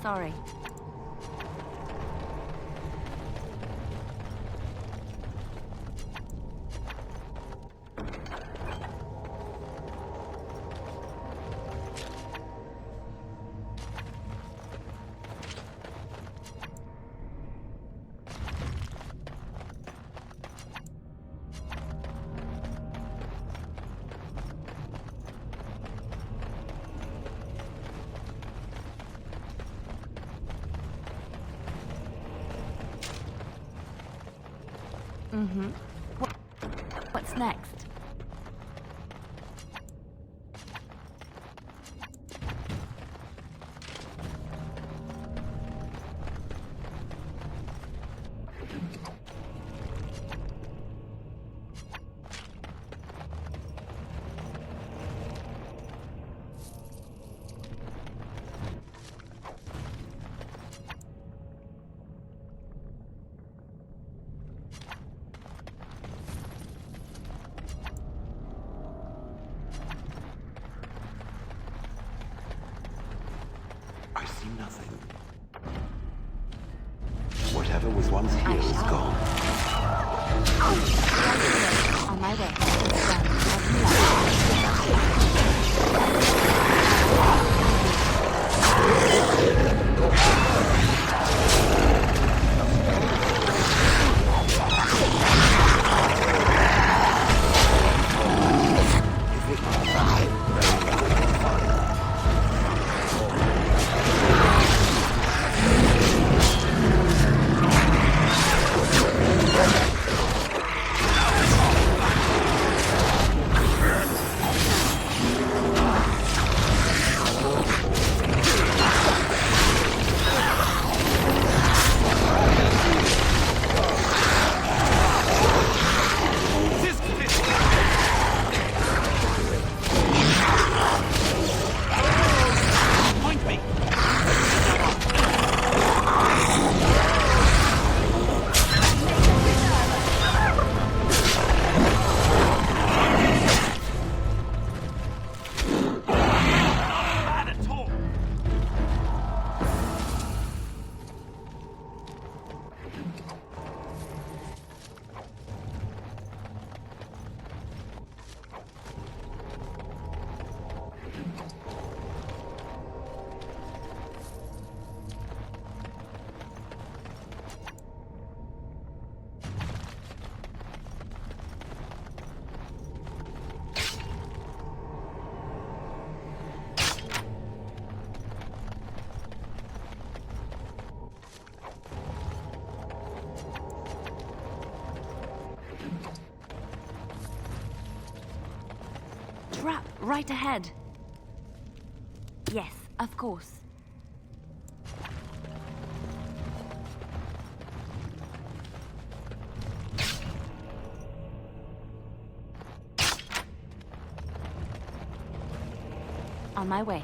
I: Sorry. Mm-hmm. What's next?
E: I see nothing. Whatever was once here is gone.
I: On my way. Trap right ahead. Yes, of course. On my way.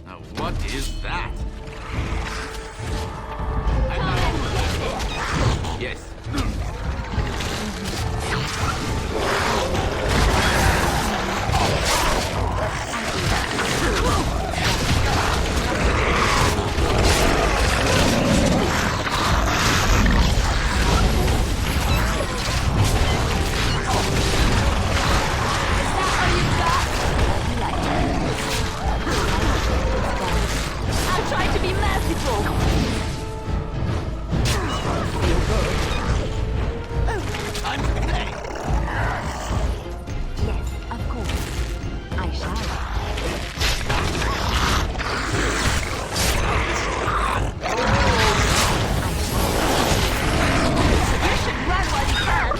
K: Now, what is that? Yes.
I: I'll try to be merciful.
K: I'm ready.
I: Yes, of course. I shall. You should run while you can.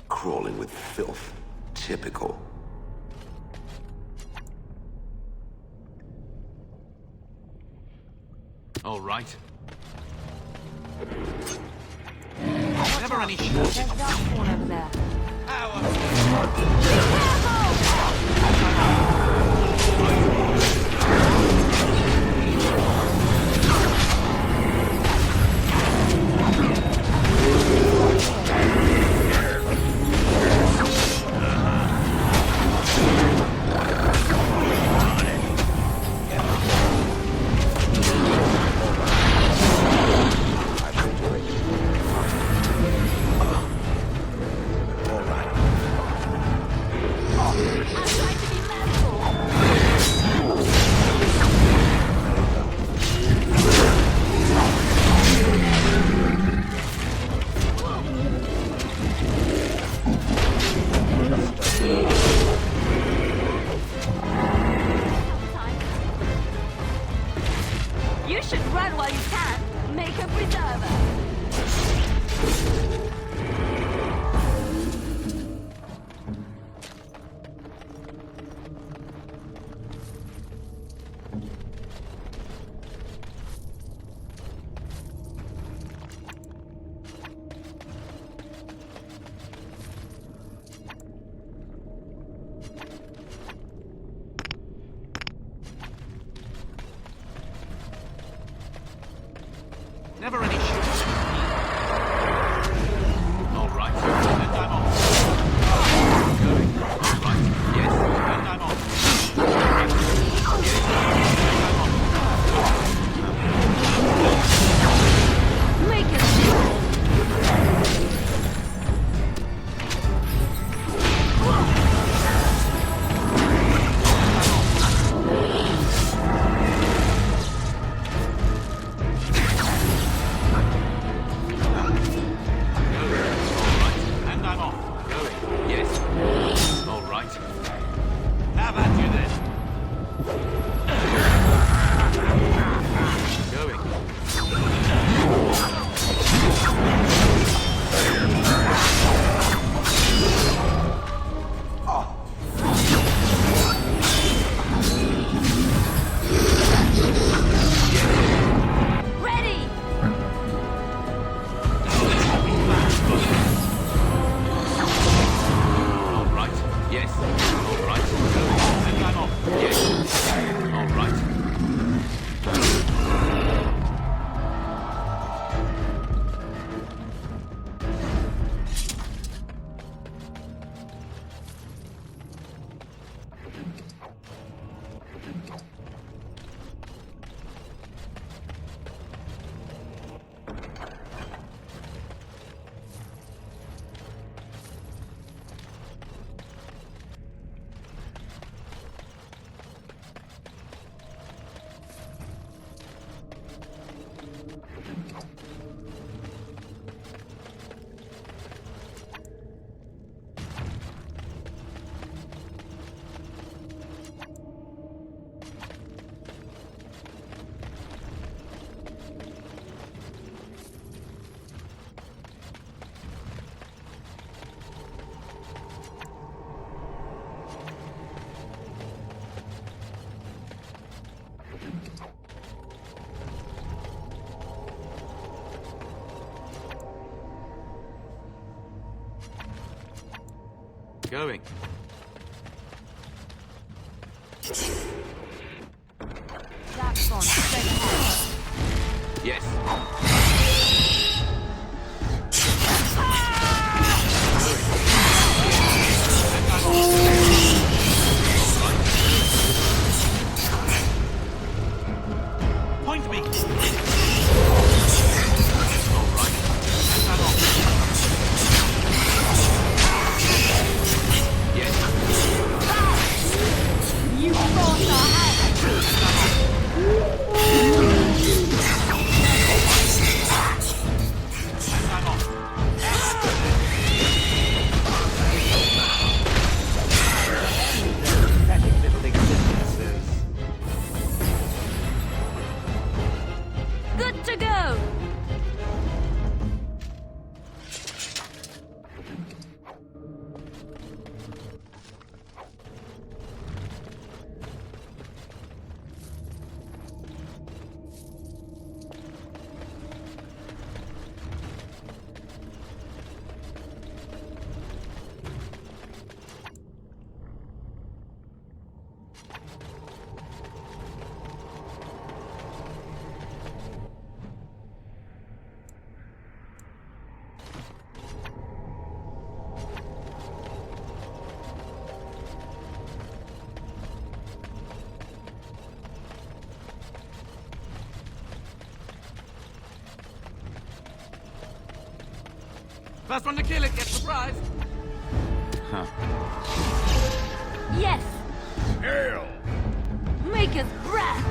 E: Crawling with filth. Typical.
K: All right. Never any shortage.
I: There's that one over there.
K: going.
I: That's on straight ahead.
K: Yes.
B: Point me!
I: You forced our hand.
K: Pathetic little existences.
I: Good to go.
K: First one to kill it gets the prize.
I: Yes.
H: Hail!
I: Make us breath.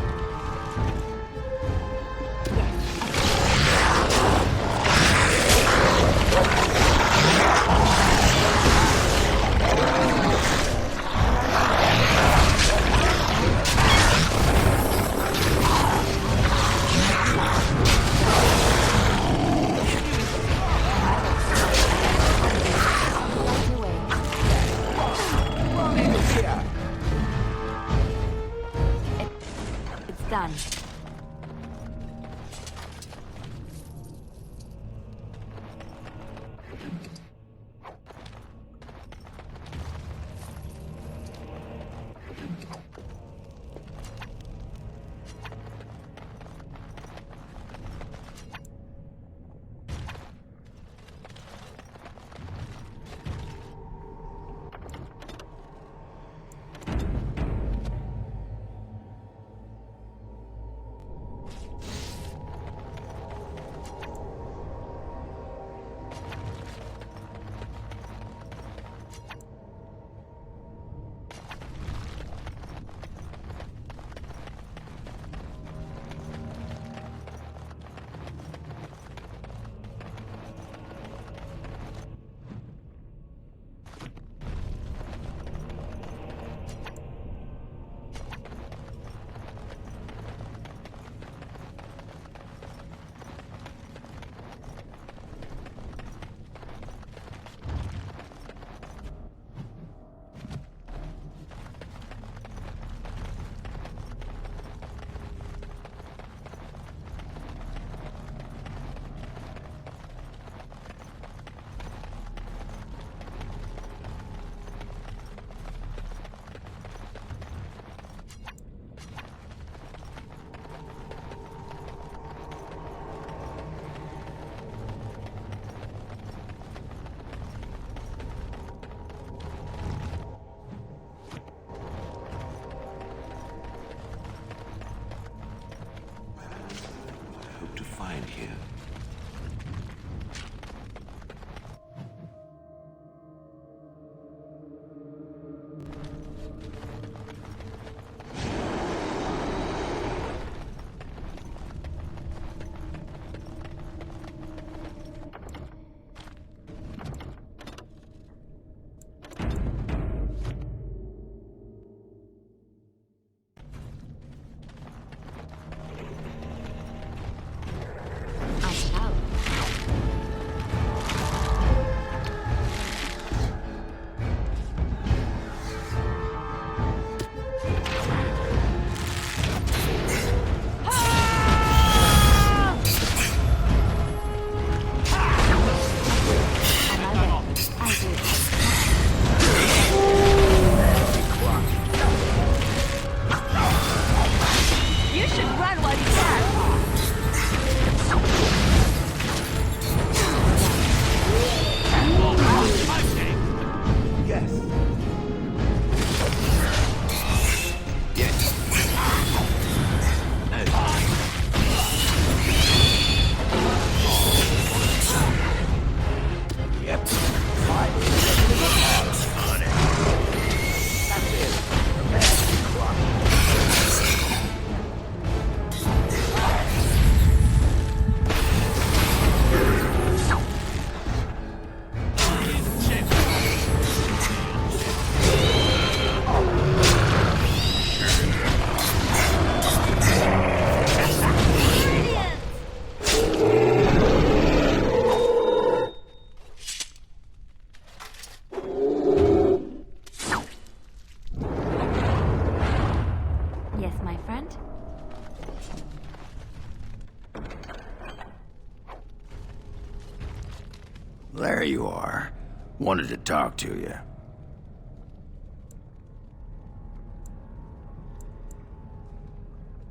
A: There you are. Wanted to talk to you.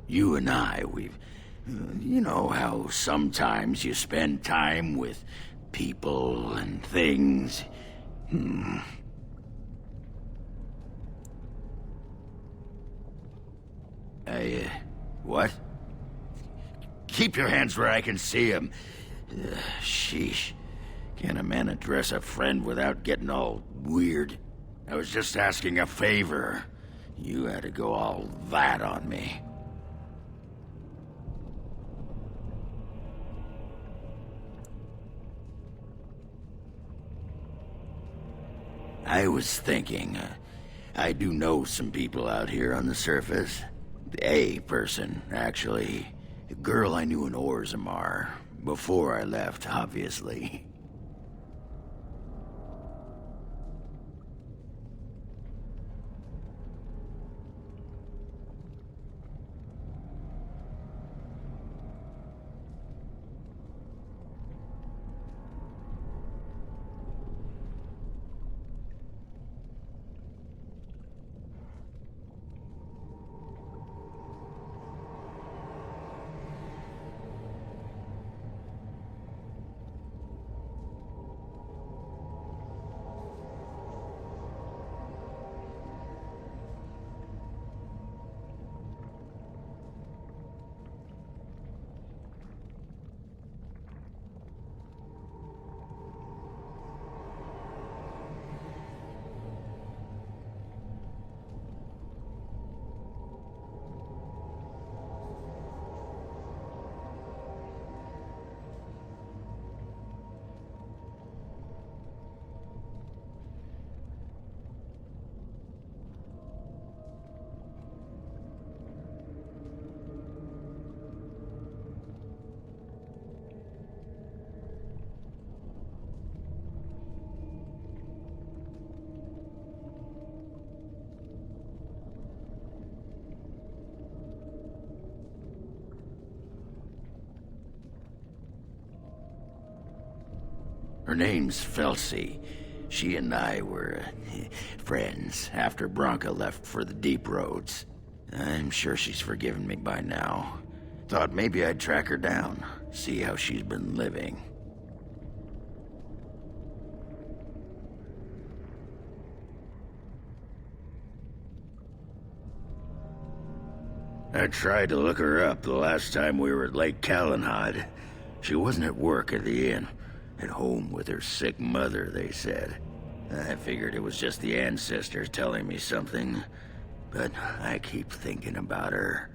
A: You and I, you know how sometimes you spend time with people and things? What? Keep your hands where I can see them. Sheesh. Can a man address a friend without getting all weird? I was just asking a favor. You had to go all that on me. I was thinking, I do know some people out here on the surface. A person, actually. A girl I knew in Orzammar. Before I left, obviously. Her name's Felsi. She and I were friends after Branca left for the deep roads. I'm sure she's forgiven me by now. Thought maybe I'd track her down, see how she's been living. I tried to look her up the last time we were at Lake Calenhad. She wasn't at work at the inn. At home with her sick mother, they said. I figured it was just the ancestors telling me something, but I keep thinking about her.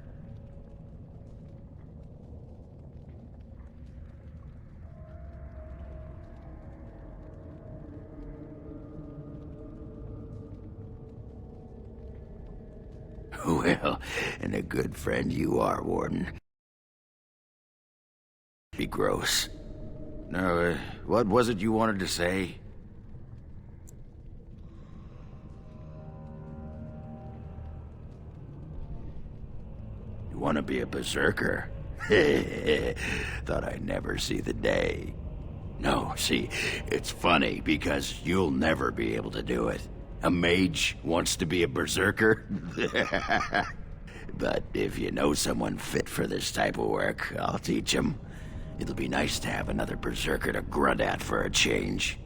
A: Well, and a good friend you are, Warden. Be gross. Now, what was it you wanted to say? You want to be a berserker? Thought I'd never see the day. No, see, it's funny because you'll never be able to do it. A mage wants to be a berserker? But if you know someone fit for this type of work, I'll teach him. It'll be nice to have another berserker to grunt at for a change.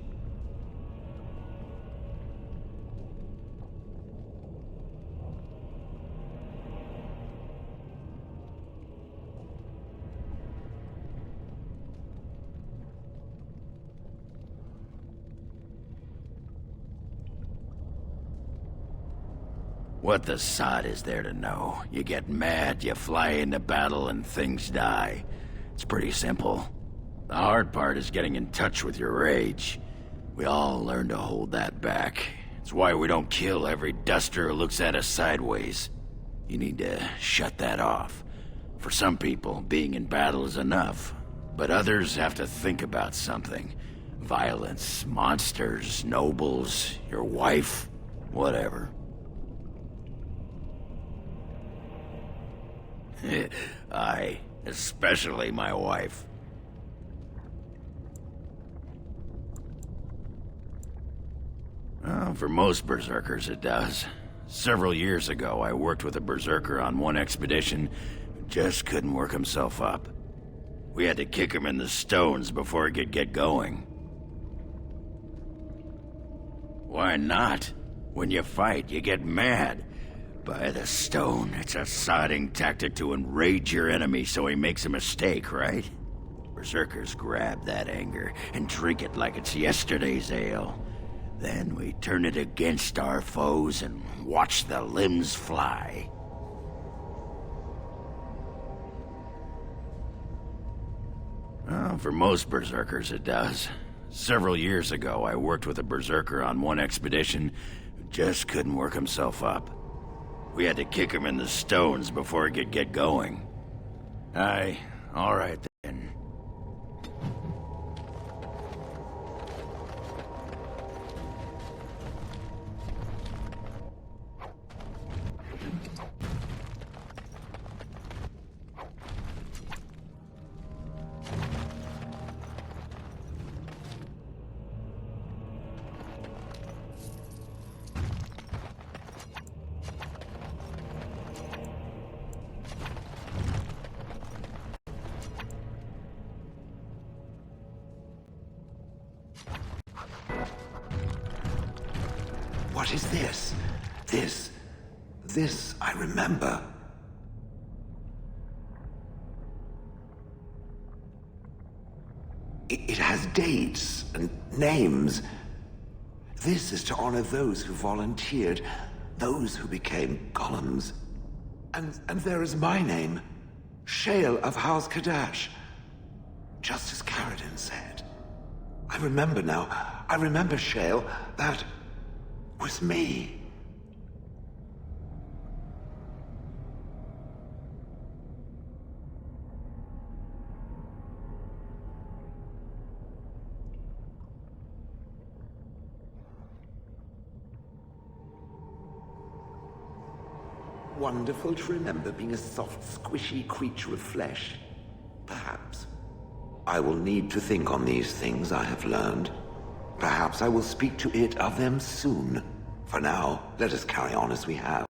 A: What the sod is there to know? You get mad, you fly into battle, and things die. It's pretty simple. The hard part is getting in touch with your rage. We all learn to hold that back. It's why we don't kill every duster who looks at us sideways. You need to shut that off. For some people, being in battle is enough. But others have to think about something. Violence, monsters, nobles, your wife, whatever. Aye, especially my wife. For most berserkers, it does. Several years ago, I worked with a berserker on one expedition who just couldn't work himself up. We had to kick him in the stones before he could get going. Why not? When you fight, you get mad. By the stone, it's a sodding tactic to enrage your enemy so he makes a mistake, right? Berserkers grab that anger and drink it like it's yesterday's ale. Then we turn it against our foes and watch the limbs fly. For most berserkers, it does. Several years ago, I worked with a berserker on one expedition who just couldn't work himself up. We had to kick him in the stones before he could get going. Aye, all right then.
E: What is this? This I remember. It has dates and names. This is to honor those who volunteered, those who became golems. And there is my name, Shale of House Kadash. Just as Caradon said. I remember now. I remember, Shale. That was me. Wonderful to remember being a soft, squishy creature of flesh. Perhaps. I will need to think on these things I have learned. Perhaps I will speak to it of them soon. For now, let us carry on as we have.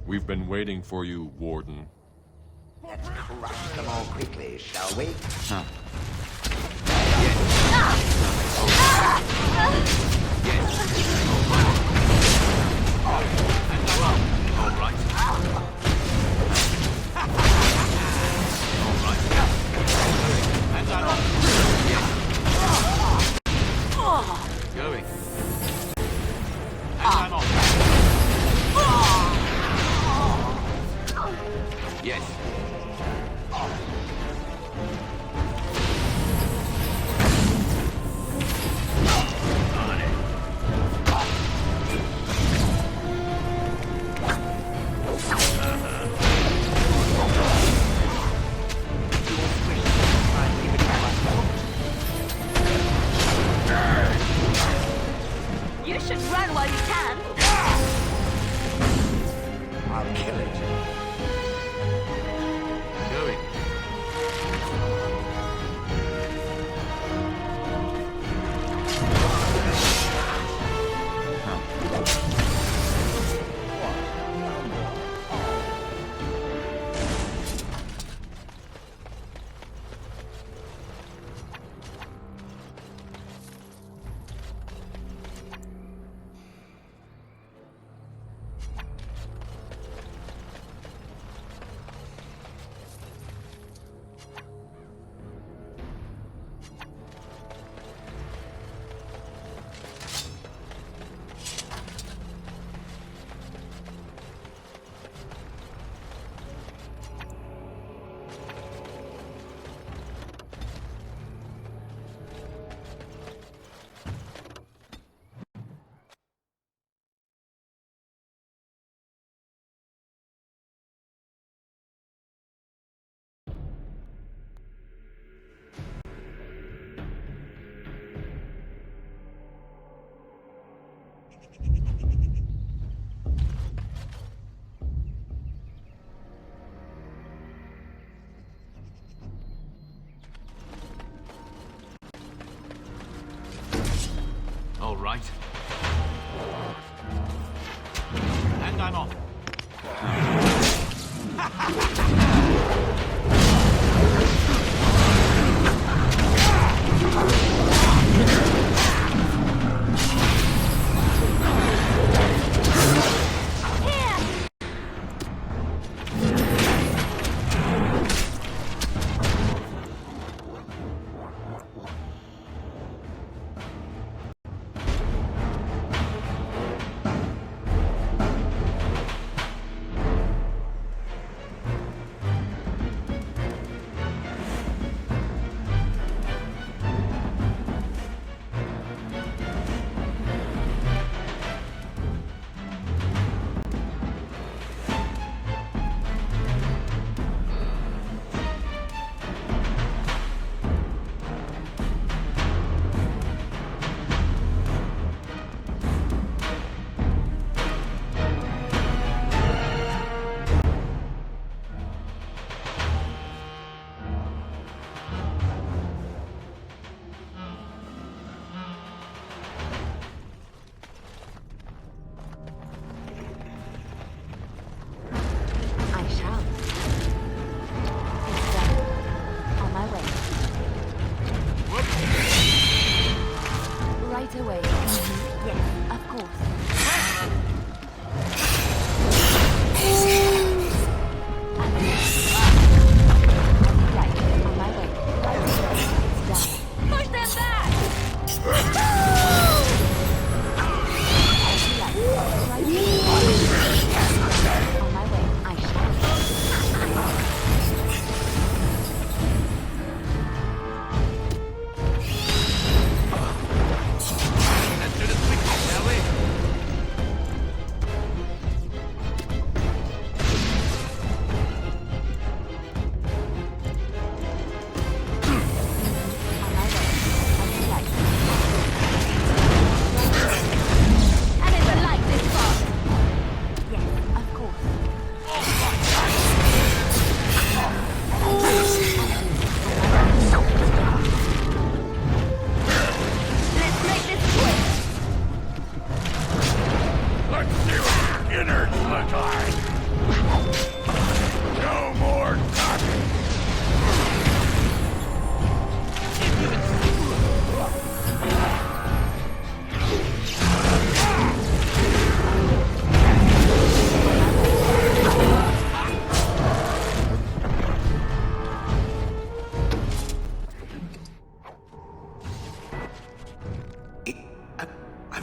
P: We've been waiting for you, Warden.
E: Let's crush them all quickly, shall we?
K: Going. Yes.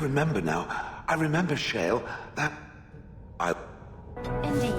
E: remember now. I remember, Shale, that...
I: Indeed.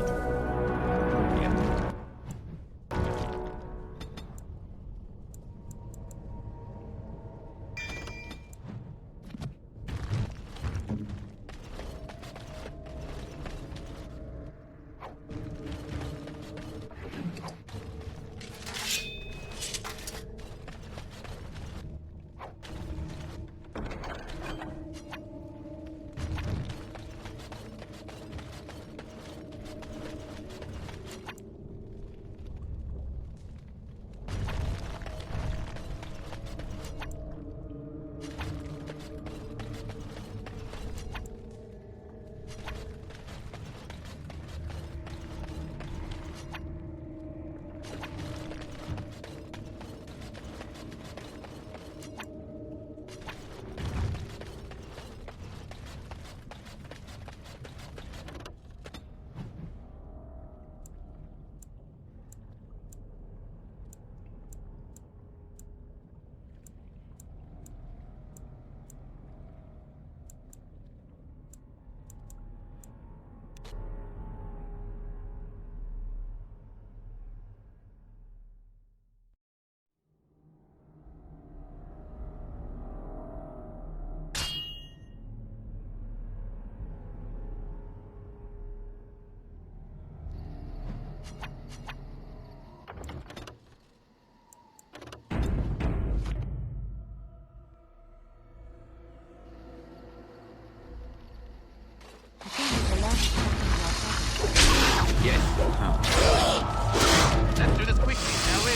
B: Let's do this quickly, shall we?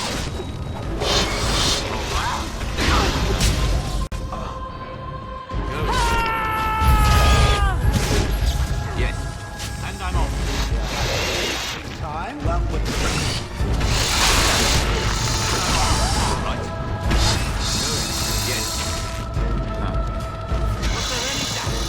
B: Yes, and I'm off.
Q: Time? Well,
B: Right. Yes. Was there any doubt?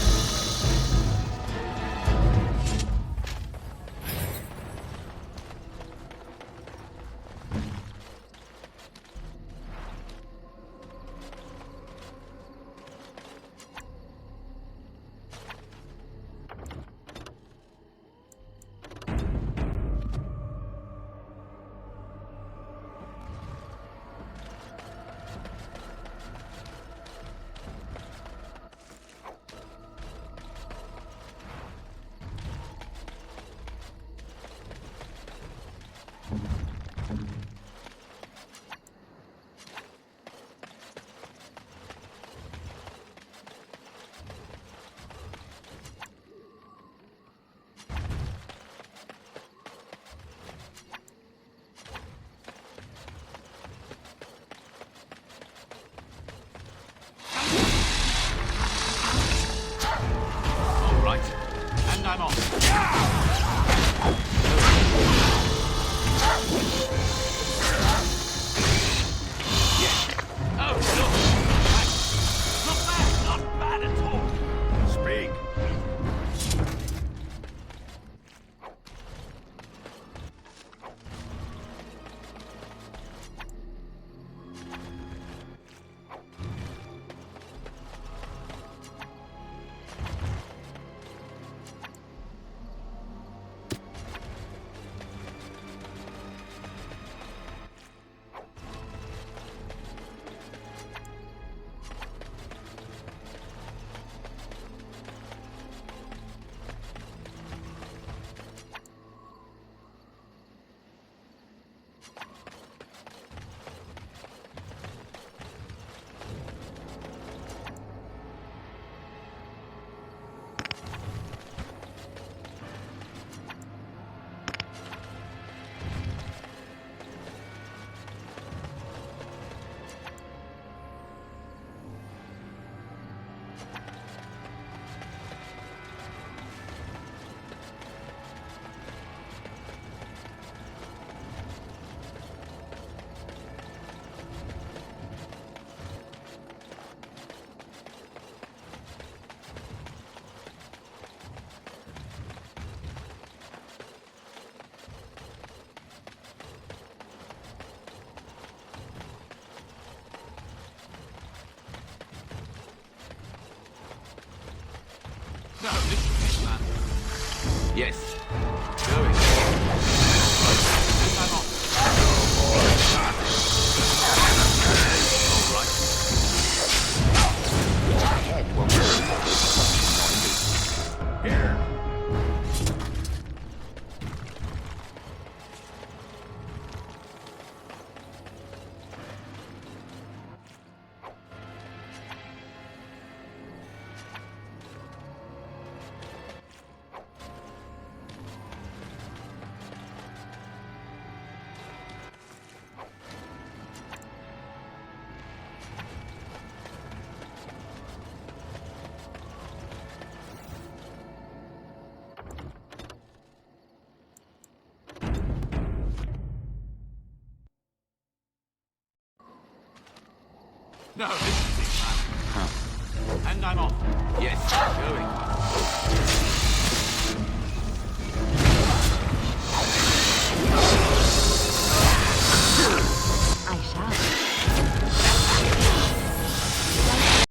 B: And I'm off. Yes. Oh, look! Not bad, not bad at all.
A: Speak.
B: Yes. Going. I'm off.
A: Head will Here.
B: No, this is it, man. And I'm off. Yes, going.
I: I shall.